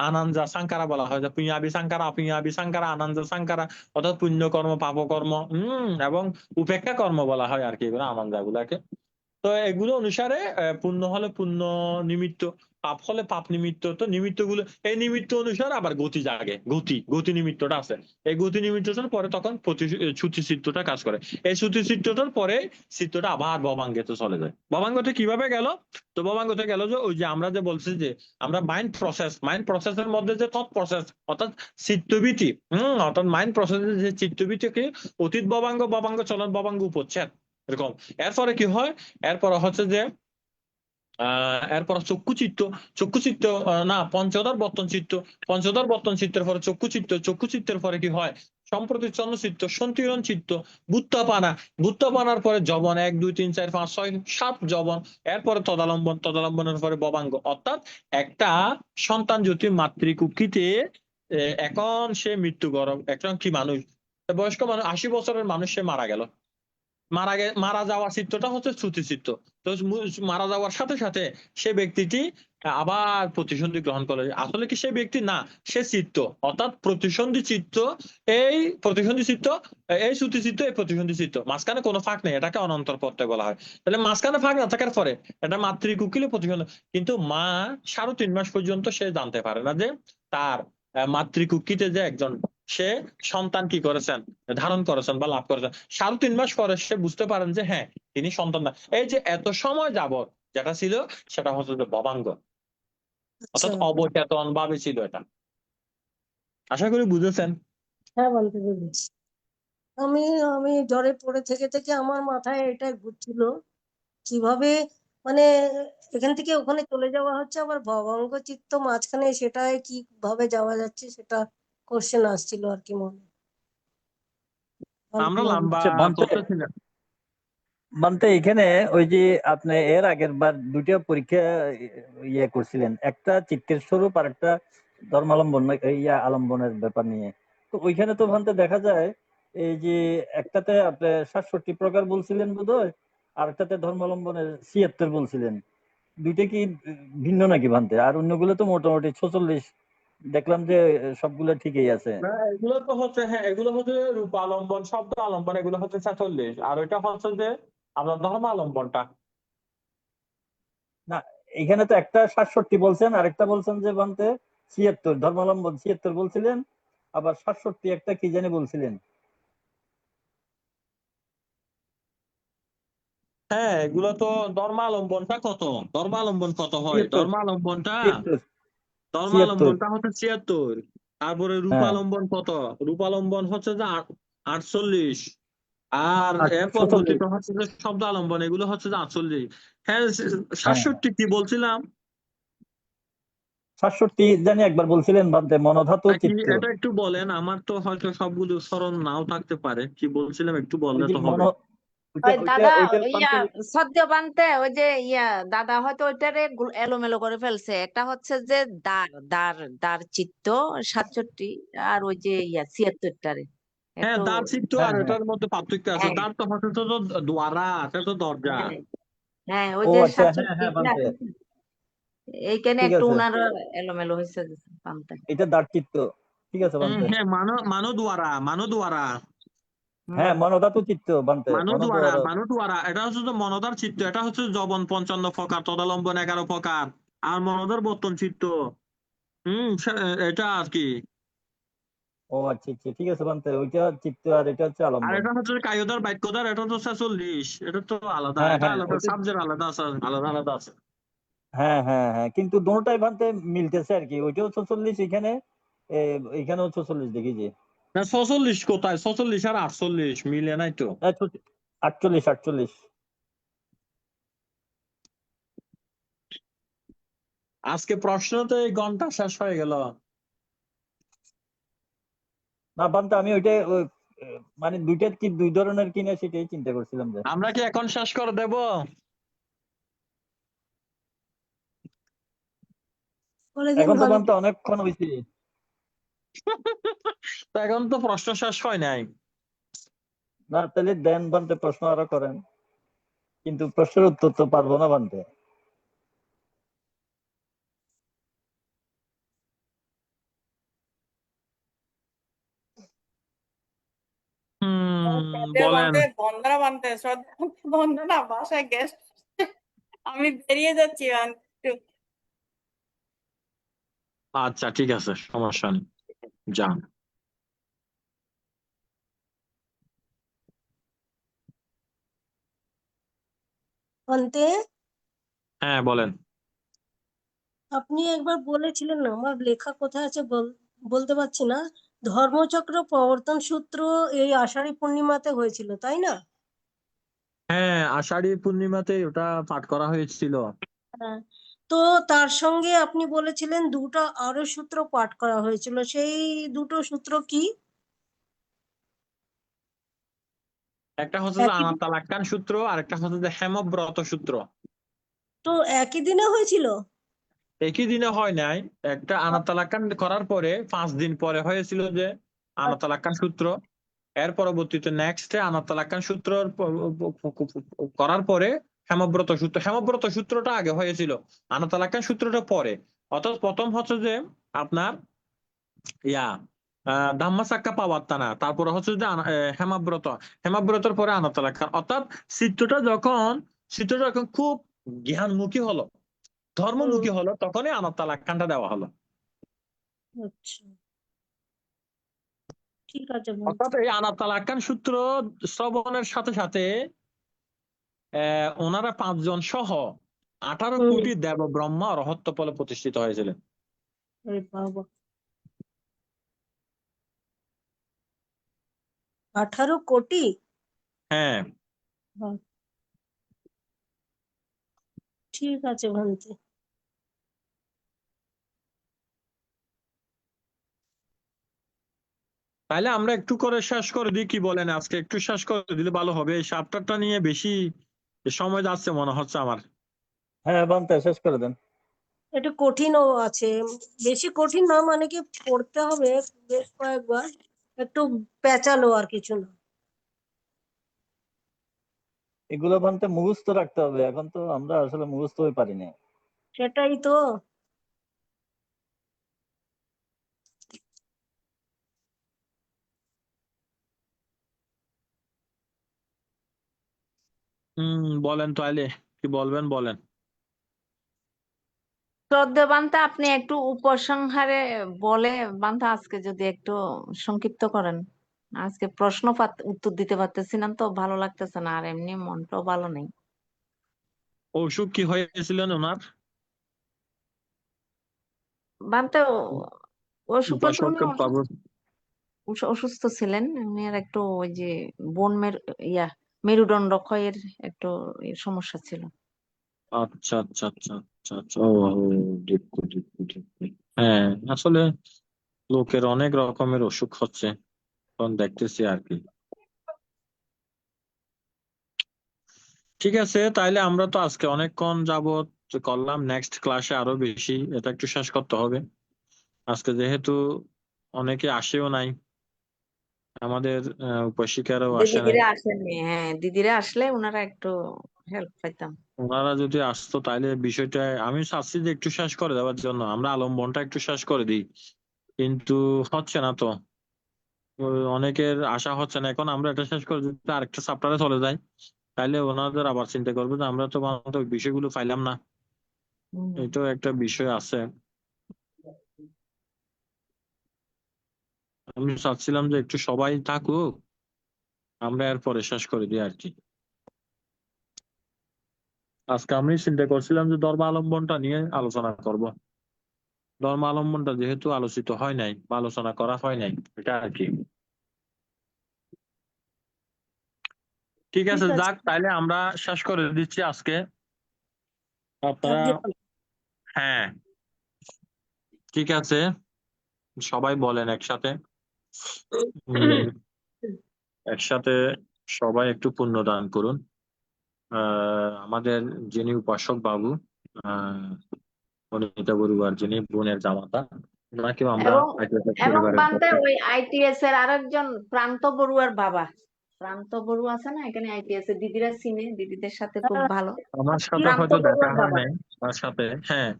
Speaker 2: আনাঞ্জা সাংকারা বলা হয়, যে পুঁয়াবি সাংকারা অপিয়াবি সাংকারা আনাঞ্জা সাংকারা, অর্থাৎ পুণ্য কর্ম পাপ কর্ম এবং উপেক্ষা কর্ম বলা হয় আর কি, এগুলো আনাঞ্জা গুলাকে। তো এগুলো অনুসারে পুণ্য হলে পুণ্য নিমিত্ত, পাপ হলে পাপ নিমিত্ত। তো নিমিত্ত গুলো, এই নিমিত্ত অনুসারে আবার গতি জাগে, গতি নিমিত্তটা আছে। এই গতি নিমিত্তটার পরে তখন শ্রুতি চিত্তটা কাজ করে। এই শ্রুতি চিত্তটার পরে চিত্তটা আবার ভবাঙ্গতে চলে যায়। ভবাঙ্গতে কিভাবে গেল? তো ভবাঙ্গতে গেল যে ওই যে আমরা যে বলছি যে আমরা মাইন্ড প্রসেসের মধ্যে যে থট প্রসেস, অর্থাৎ চিত্তবৃত্তি, অর্থাৎ মাইন্ড প্রসেসের যে চিত্তবৃত্তিকে অতীত ভবাঙ্গ চলন ভবাঙ্গ উপচ্ছেদ এরকম। এরপরে কি হয়, এরপর হচ্ছে যে এরপর চক্ষু চিত্ত না পঞ্চদর বর্তন চিত্তের পরে চক্ষু চিত্তের পরে কি হয়, সম্প্রতিচ্ছন্ন চিত্ত, সন্তিরণ চিত্ত, বুত্তাপানার পরে জবন, 1 2 3 4 5 6 7 জবন। এরপরে তদালম্বনের পরে ভবাঙ্গ। অর্থাৎ একটা সন্তান যদি মাতৃকুক্ষিতে এখন সে মৃত্যুবরণ, একজন কি মানুষ, বয়স্ক মানুষ, 80 বছরের মানুষ, সে মারা গেল। মারা যাওয়ার চিত্তটা হচ্ছে শ্রুতি চিত্ত। তো মারা যাওয়ার সাথে সাথে সে ব্যক্তিটি আবার প্রতিসন্ধি গ্রহণ করে। আসলে কি সে ব্যক্তি না, সে চিত্ত, অর্থাৎ প্রতিসন্ধি চিত্ত। এই প্রতিসন্ধি চিত্ত, এই শ্রুতি চিত্ত, এই প্রতিসন্ধি চিত্ত, মাঝখানে কোনো ফাঁক নেই, এটাকে অনন্তর প্রত্যয় বলা হয়। তাহলে মাঝখানে ফাঁক না থাকার পরে এটা মাতৃকুকিলে প্রতিসন্ধি, কিন্তু মা 3.5 মাস পর্যন্ত সে জানতে পারে না যে তার মাতৃকুক্ষিতে যে একজন সে সন্তান কি করেছেন, ধারণ করেছেন বা লাভ করেছেন। 3.5 মাস পরে সে বুঝতে পারেন যে হ্যাঁ, তিনি সন্তান না। এই যে এত সময় যাবত যেটা ছিল, সেটা হচ্ছে যে ভবাঙ্গ, অর্থাৎ
Speaker 3: আচ্ছা।
Speaker 2: অবচেতন ভাবে ছিল এটা। আশা করি বুঝেছেন।
Speaker 3: হ্যাঁ, বলতে পেরেছি। আমি আমি জ্বরে পড়ে থেকে থেকে আমার মাথায় এটা ঘুরছিল, কিভাবে মানে এখান থেকে ওখানে চলে যাওয়া হচ্ছে, আবার ভবঙ্গ চিত্ত মাঝখানে, সেটাই কিভাবে যাওয়া যাচ্ছে সেটা কোশ্চেন আসছিল আর কি মনে।
Speaker 2: আমরা লম্বা
Speaker 7: আচ্ছা বান্তে,
Speaker 2: করতেছিলাম।
Speaker 7: এখানে ওই যে আপনি এর আগের বার 2টা পরীক্ষা ইয়ে করছিলেন, একটা চিত্তের স্বরূপ আর একটা ধর্মালম্বন আলম্বনের ব্যাপার নিয়ে। তো ওইখানে তো ভান্তে দেখা যায় এই যে একটাতে আপনি 67 প্রকার বলছিলেন বোধহয়, আর একটাতে ধর্মালম্বনের 76 বলছিলেন। দুইটা কি ভিন্ন নাকি ভান্তে? আর অন্যগুলো তো মোটামুটি 46 দেখলাম যে সবগুলো ঠিকই আছে।
Speaker 2: না, এগুলো তো হচ্ছে, হ্যাঁ, এগুলো হচ্ছে রূপালম্বন, শব্দ আলম্বন, এগুলো হচ্ছে 46। আর ওইটা হচ্ছে যে আপনার ধর্মালম্বনটা।
Speaker 7: না, এখানে তো একটা 67 বলছেন, আরেকটা বলছেন যে ভান্তে 76, ধর্মালম্বন 76 বলছিলেন, আবার 67 একটা কি জানি বলছিলেন।
Speaker 2: হ্যাঁ, এগুলো তো ধর্মালম্বনটা কত, ধর্মালম্বন কত হয়,
Speaker 7: 76 76।
Speaker 2: হচ্ছে 76। তারপরে
Speaker 7: হ্যাঁ,
Speaker 2: রূপালম্বন কত, রূপালম্বন হচ্ছে যে 48। আর এর
Speaker 7: 46।
Speaker 2: পরবর্তীতে হচ্ছে যে শব্দ আলম্বন, এগুলো হচ্ছে যে 48। হ্যাঁ,
Speaker 7: হ্যাঁ,
Speaker 2: 67 কি বলছিলাম
Speaker 7: 67 জানি একবার বলছিলেন ভান্তে, মনোধাতু
Speaker 2: নাকি,
Speaker 7: চিত্ত।
Speaker 2: এটা একটু বলেন, আমার তো হয়তো সবগুলো স্মরণ নাও থাকতে পারে। কি বলছিলাম একটু
Speaker 7: ওই
Speaker 2: বললে
Speaker 7: যে
Speaker 2: তো হবে।
Speaker 5: ওই দাদা,
Speaker 7: ওইটার
Speaker 5: ইয়া
Speaker 7: ভান্তে।
Speaker 5: সদ্য বানতে ওই যে দাদা হয়তো ওইটারে এলোমেলো করে ফেলছে। একটা হচ্ছে যে দার দার দার চিত্ত 67, আর ওই যে 76টারে
Speaker 2: হ্যাঁ,
Speaker 5: একটু।
Speaker 2: দ্বার চিত্ত আর
Speaker 7: হ্যাঁ, হ্যাঁ।
Speaker 2: এটার মধ্যে পার্থক্য আছে।
Speaker 5: হ্যাঁ,
Speaker 2: দ্বার তো হচ্ছে তো দ্বারা, এটা তো দরজা।
Speaker 5: হ্যাঁ, হ্যাঁ, ওই
Speaker 7: ও
Speaker 5: যে
Speaker 7: আচ্ছা, হ্যাঁ
Speaker 5: 67
Speaker 7: হ্যাঁ ভান্তে,
Speaker 5: এইখানে
Speaker 7: ঠিক
Speaker 5: একটু
Speaker 7: আছে।
Speaker 5: উনার এলোমেলো হয়েছে বানতে।
Speaker 7: এটা দার চিত্ত, ঠিক আছে ভান্তে।
Speaker 2: হ্যাঁ, মানো দ্বারা
Speaker 7: হ্যাঁ,
Speaker 5: হুম।
Speaker 7: মনোধাতু চিত্ত ভান্তে, মনোদ্বার।
Speaker 2: মানু দ্বারা, এটা হচ্ছে তো মনদার চিত্ত, এটা হচ্ছে জবন 55 প্রকার, তদালম্বন 11 প্রকার, আর মনদার বর্তন চিত্ত। এটা আর কি।
Speaker 7: ও আচ্ছা আচ্ছা, ঠিক আছে বানতে, ওইটা চিত্ত আর এটা হচ্ছে
Speaker 2: আর
Speaker 7: আলম্বন।
Speaker 2: এটা হচ্ছে কায়ুদার বাক্যধার, এটা তো 46, এটা তো আলাদা,
Speaker 7: হ্যাঁ
Speaker 2: এটা
Speaker 7: হ্যাঁ
Speaker 2: আলাদা,
Speaker 7: ওইটা,
Speaker 2: সাবজেক্ট আলাদা আছে, আলাদা আলাদা আছে।
Speaker 7: হ্যাঁ হ্যাঁ হ্যাঁ, কিন্তু দুটোটাই বানতে মিলতেছে আর কি, ওইটাও 46 এখানে, এখানেও 46 দেখি যে।
Speaker 2: না 46 কোথায়, 46 আর 48 মিলে নাই তো।
Speaker 7: 48 48।
Speaker 2: আজকে প্রশ্নতে এই ঘন্টা শেষ হয়ে গেল।
Speaker 7: না বানতে আমি ওইটা মানে দুইটা কি দুই ধরনের কিনা সেটাই চিন্তা করছিলাম যে।
Speaker 2: আমরা কি এখন শেষ করে দেব?
Speaker 3: বলে দিন
Speaker 7: এখন তো
Speaker 3: ভালো।
Speaker 7: বানতে অনেকক্ষণ হয়েছে।
Speaker 2: তো এখন তো প্রশ্ন শেষ হয় নাই।
Speaker 7: না তাহলে দেন বানতে, প্রশ্ন আরো করেন, কিন্তু প্রশ্নের উত্তর তো পারবো না বানতে।
Speaker 6: শ্রদ্ধেয়
Speaker 2: বলেন।
Speaker 6: বান্ধে বন্দনা বান্ধে শ্রদ্ধেয় বন্দনা বাসায় গেস্ট, আমি বেরিয়ে যাচ্ছি একটু।
Speaker 2: আচ্ছা ঠিক আছে, সমস্যা নেই, যান।
Speaker 3: অন্তে,
Speaker 2: হ্যাঁ বলেন।
Speaker 3: আপনি একবার বলেছিলেন না, আমার লেখা কোথায় আছে বলতে পারছি না, ধর্মচক্র প্রবর্তন সূত্র এই আষাঢ়ী পূর্ণিমাতে হয়েছিল, তাই না?
Speaker 2: হ্যাঁ, আষাঢ়ী পূর্ণিমাতে ওটা পাঠ করা হয়েছিল।
Speaker 3: হ্যাঁ। তো তার সঙ্গে আপনি বলেছিলেন দুটো আরো সূত্র পাঠ করা হয়েছিল, সেই দুটো সূত্র কি?
Speaker 2: একটা হচ্ছে যে
Speaker 3: একই দিন,
Speaker 2: আনাতালাক্কান সূত্র, আর একটা হচ্ছে যে হেমব্রত সূত্র।
Speaker 3: তো একই দিনে হয়েছিল?
Speaker 2: একই দিনে হয় নাই, একটা আনাতালাক্কান করার পরে 5 দিন পরে হয়েছিল যে আনাতালাক্কান সূত্র। এর পরবর্তীতে নেক্সট আনাতালাক্কান সূত্র করার পরে হেমব্রত সূত্র, হেমব্রত সূত্রটা আগে হয়েছিল, আনাতালাক্কান সূত্রটা পরে। অর্থাৎ প্রথম হচ্ছে যে আপনার ইয়া ধাম্মাসাক্কা পাওয়াত্তানা, তারপরে হচ্ছে যে হেমাব্রত, হেমাব্রতর পরে আনাতালাক্কান। অর্থাৎ চিত্রটা যখন খুব জ্ঞানমুখী হলো,
Speaker 3: হুম,
Speaker 2: ধর্মমুখী হলো, তখনই আনাতালাক্কানটা দেওয়া হলো।
Speaker 3: আচ্ছা, ঠিক আছে বলছি।
Speaker 2: অর্থাৎ এই আনাতালাক্কান সূত্র শ্রবণের সাথে সাথে ওনারা 5 জন সহ 18
Speaker 3: হুম,
Speaker 2: কোটি দেব ব্রহ্মা রহত্য বলে প্রতিষ্ঠিত হয়েছিলেন।
Speaker 3: আরে বাবা, 18 কোটি?
Speaker 2: হ্যাঁ,
Speaker 3: বাহ, ঠিক আছে ভান্তি।
Speaker 2: তাহলে আমরা একটু করে শেষ করে দিই, কি বলেন? আজকে একটু শেষ করে দিলে ভালো হবে, এই চ্যাপ্টারটা নিয়ে বেশি সময় যাচ্ছে মনে হচ্ছে আমার।
Speaker 7: হ্যাঁ বানতে শেষ করে দেন।
Speaker 3: একটু কঠিনও আছে, বেশি কঠিন না, মানে কি পড়তে হবে বেশ কয়েকবার, একটু পেঁচালো আর কিছু না।
Speaker 7: এগুলো বানতে মুখস্থ রাখতে হবে, এখন তো আমরা আসলে মুখস্থই পারি না।
Speaker 3: সেটাই তো।
Speaker 2: বলেন তাহলে, কি বলবেন বলেন।
Speaker 5: শ্রদ্ধেয় বান্তা, আপনি একটু উপসংহারে বলে বান্তা আজকে যদি একটু সংক্ষিপ্ত করেন। আজকে প্রশ্ন উত্তর দিতে পারতেছি না, তো ভালো লাগতেছে না, আর এমনি মনটাও ভালো নেই।
Speaker 2: অসুখ কি হয়েছিলেন ওনার?
Speaker 5: বান্তা অসুখ বলতে উনি
Speaker 2: উপাসক বাবু।
Speaker 5: অসুস্থ ছিলেন, উনি আর একটু ওই যে বোন মেরুদণ্ড ক্ষয়ের একটু সমস্যা ছিল।
Speaker 2: আচ্ছা আচ্ছা আচ্ছা আচ্ছা আচ্ছা, ও ও, দুঃখ দুঃখ দুঃখ। হ্যাঁ, আসলে লোকের অনেক রকমের অসুখ হচ্ছে, তখন দেখতেছি আর কি। ঠিক আছে, তাইলে আমরা তো আজকে অনেকক্ষণ যাবত করলাম, নেক্সট ক্লাসে আরো বেশি, এটা একটু শেষ করতে হবে আজকে, যেহেতু অনেকে আসেও নাই, আমাদের উপাসিকারাও আসে নাই।
Speaker 5: দিদিরা আসেননি, হ্যাঁ দিদিরা আসলে ওনারা একটু হেল্প পাইতাম।
Speaker 2: ওনারা যদি আসতো তাইলে বিষয়টা আমি চাচ্ছি যে একটু শেষ করে দেওয়ার জন্য, আমরা আলম্বনটা একটু শেষ করে দিই, কিন্তু হচ্ছে না তো। অনেকের আশা হচ্ছে না, এখন আমরা এটা শেষ করে দিতে আরেকটা চ্যাপ্টারে চলে যাই, তাইলে ওনাদের আবার চিন্তা করবে যে আমরা তো বাস্তব বিষয়গুলো পাইলাম না।
Speaker 5: হুম।
Speaker 2: এটাও একটা বিষয় আছে। আমি চাচ্ছিলাম যে একটু সবাই থাকুক, আমরা এরপরে শেষ করে দিই আর কি। আজকে আমি চিন্তা করছিলাম যে ধর্মাবলম্বনটা নিয়ে আলোচনা করব। ধর্মাবলম্বনটা যেহেতু আলোচিত হয় নাই বা আলোচনা করা হয় নাই, এটা আর কি। ঠিক আছে,
Speaker 3: ঠিক আছে,
Speaker 2: যাক, তাইলে আমরা শেষ করে দিচ্ছি আজকে। আপনারা,
Speaker 3: আজকে ভালো।
Speaker 2: হ্যাঁ, ঠিক আছে, সবাই বলেন একসাথে। একসাথে সবাই একটু পুণ্যদান করুন। আমাদের যিনি উপাসক বাবু, অনিতা বড়ুয়ার যিনি বোনের জামাতা, ওনাকেও আমরা
Speaker 5: এবং
Speaker 2: ITSS
Speaker 5: এবং
Speaker 2: পরিবারের
Speaker 5: বান্তে
Speaker 2: পক্ষে।
Speaker 5: ওই আইটিএস এর আরেকজন প্রান্ত বড়ুয়ার বাবা, প্রান্ত বড়ুয়া আছে না এখানে, আইটিএস এর দিদিরা চিনে, দিদিদের সাথে খুব ভালো।
Speaker 2: আমার সাথে
Speaker 5: প্রান্ত
Speaker 2: হয়তো দেখা
Speaker 5: বড়ুয়ার
Speaker 2: হয়
Speaker 5: বাবা।
Speaker 2: নাই ওনার সাথে, হ্যাঁ,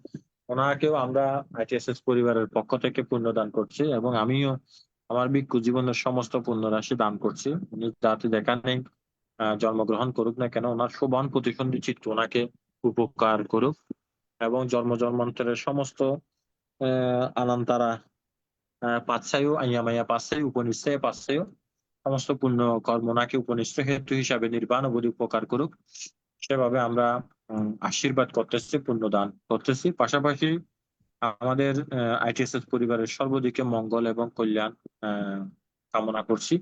Speaker 2: ওনাকেও আমরা ITSS পরিবারের পক্ষ থেকে পুণ্যদান করছি, এবং আমিও আমার ভিক্ষু জীবনের সমস্ত পুণ্যরাশি দান করছি। উনি যাতে দেখা নেই জন্মগ্রহণ করুক না কেন, ওনার শোভন প্রতিসন্ধি চিত্র ওনাকে উপকার করুক, এবং জন্ম জন্মান্তরের সমস্ত আনান্তারা পাচ্ছায়ু আইয়ামাইয়া পাচ্ছায়ু উপনিশ্চয় পাচ্ছায়ু, সমস্ত পুণ্য কর্ম ওনাকে উপনিষ্ঠ হেতু হিসাবে নির্বাণ বলে উপকার করুক। সেভাবে আমরা আশীর্বাদ করতেছি, পুণ্যদান করতেছি। পাশাপাশি আমাদের ITSS পরিবারের সর্বদিকে মঙ্গল এবং কল্যাণ কামনা করছি।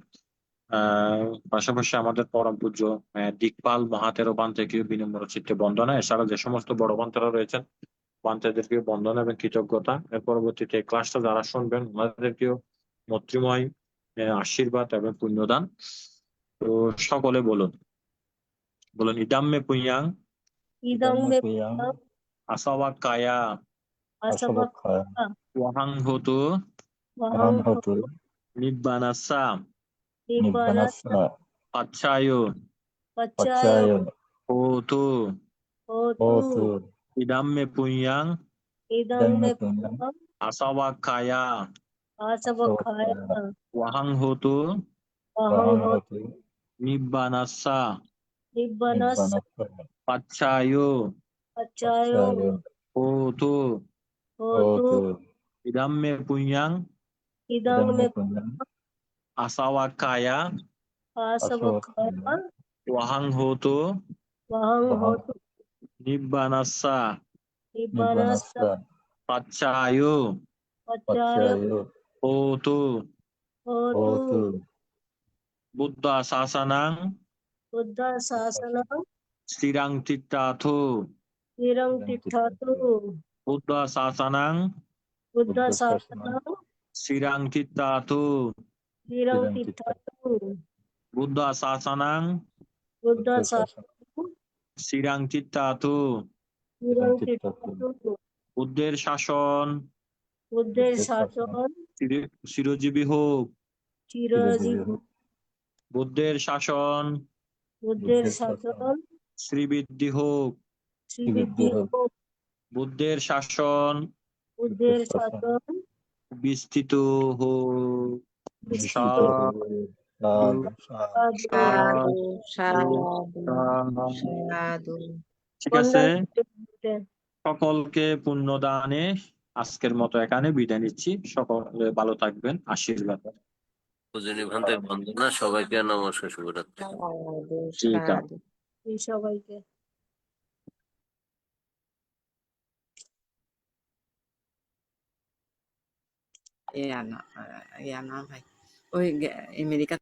Speaker 2: পাশাপাশি আমাদের পরম পূজ্য দিকপাল মহাতেরো বান্তেকেও বিনম্র চিত্তে বন্দনা। এছাড়া যে সমস্ত বড় বান্তেরা রয়েছেন, বান্তেদেরকেও বন্দনা এবং কৃতজ্ঞতা। এর পরবর্তীতে ক্লাসটা যারা শুনবেন ওনাদেরকেও মৈত্রীময় আশীর্বাদ এবং পুণ্যদান। তো সকলে বলুন, বলুন ইদাম্মে পুণ্যাং
Speaker 3: ইদং মে
Speaker 7: পুয়াং
Speaker 2: আসাওয়া কায়া
Speaker 3: আসবাক্কা
Speaker 2: ওয়াহাং হতু
Speaker 3: বহং
Speaker 7: হতু
Speaker 2: নিব্বানাসা
Speaker 3: নিব্বানাস
Speaker 7: নিব্বানাসা
Speaker 2: পাচ্ছায়ু
Speaker 3: পচ্চায়
Speaker 7: পচ্চায়
Speaker 2: হোতু
Speaker 3: হোতু
Speaker 7: হোতু
Speaker 2: ইদাম্মে পুণ্যাং
Speaker 3: ইদং
Speaker 7: ইদম্মে
Speaker 3: মে
Speaker 7: পুণ্যাং
Speaker 2: আসাওয়া কায়া
Speaker 3: আসবাক্কায়
Speaker 2: ওয়াহাং হতু
Speaker 3: বহং
Speaker 7: বহং
Speaker 3: হোতু
Speaker 7: হতু
Speaker 2: নিব্বানাসা
Speaker 3: নিব্বানাস
Speaker 7: নিব্বানাসা
Speaker 2: পাচ্ছায়ু
Speaker 3: পচ্চায়
Speaker 7: পচ্চায়
Speaker 2: হোতু
Speaker 3: হোতু
Speaker 7: হোতু
Speaker 2: ইদাম্মে পুণ্যাং
Speaker 3: ইদং
Speaker 7: ইদম্মে
Speaker 3: মে
Speaker 7: পুণ্যাং
Speaker 2: আসাওয়া কায়া
Speaker 3: আসবাক্কায়
Speaker 2: ওয়াহাং হতু
Speaker 3: বহং
Speaker 7: বহং
Speaker 3: হোতু
Speaker 2: নিব্বানাসা
Speaker 3: নিব্বানাস
Speaker 7: নিব্বানাসা
Speaker 2: পাচ্ছায়ু
Speaker 3: পচ্চায়
Speaker 7: পচ্চায়
Speaker 2: হোতু
Speaker 3: হোতু
Speaker 7: হোতু
Speaker 2: বুদ্ধ শাসনাং
Speaker 3: বুদ্ধ শাসনং
Speaker 2: স্থিরাং তিত্তাথু
Speaker 3: চিরং তিষ্ঠতু
Speaker 2: বুদ্ধ শাসনাং
Speaker 3: বুদ্ধ
Speaker 7: বুদ্ধ শাসনং
Speaker 3: শাসনং
Speaker 2: স্থিরাং তিত্তাথু
Speaker 3: চিরং
Speaker 7: চিরং
Speaker 3: তিষ্ঠতু
Speaker 2: বুদ্ধ শাসনাং
Speaker 3: বুদ্ধ
Speaker 7: বুদ্ধ শাসনং
Speaker 3: শাসনং
Speaker 2: স্থিরাং তিত্তাথু
Speaker 3: চিরং
Speaker 7: তিষ্ঠতু
Speaker 3: তিষ্ঠতু
Speaker 2: বুদ্ধের শাসন
Speaker 3: বুদ্ধের
Speaker 7: বুদ্ধের শাসন
Speaker 3: শাসন
Speaker 2: চিরজীবী হোক।
Speaker 3: চিরজীবী
Speaker 7: চিরজীবী হোক।
Speaker 2: বুদ্ধের শাসন
Speaker 3: বুদ্ধের
Speaker 7: বুদ্ধের শাসন
Speaker 3: শাসন
Speaker 2: শ্রীবৃদ্ধি হোক।
Speaker 3: শ্রীবৃদ্ধি
Speaker 7: হোক।
Speaker 3: হোক
Speaker 2: বুদ্ধের শাসন
Speaker 3: বুদ্ধের
Speaker 7: বুদ্ধের শাসন
Speaker 3: শাসন
Speaker 2: বিস্তৃত হোক।
Speaker 3: বিস্তৃত
Speaker 7: বিস্তৃত
Speaker 2: সাধু
Speaker 7: হোক। সাধু
Speaker 3: সাধু
Speaker 5: সাধু
Speaker 2: সাধু
Speaker 5: সাধু সাধু।
Speaker 2: ঠিক আছে,
Speaker 3: বন্দনা
Speaker 2: সকলকে পুণ্যদানে আজকের মতো এখানে বিদায় নিচ্ছি। সকলে ভালো থাকবেন, আশীর্বাদ।
Speaker 8: পূজনীয় ভান্তের বন্দনা, সবাইকে নমস্কার, শুভরাত্রি।
Speaker 5: সাধু
Speaker 2: ঠিক আছে।
Speaker 5: সাধু।
Speaker 3: সবাইকে
Speaker 9: ইয়া না ভাই, ওই আমেরিকা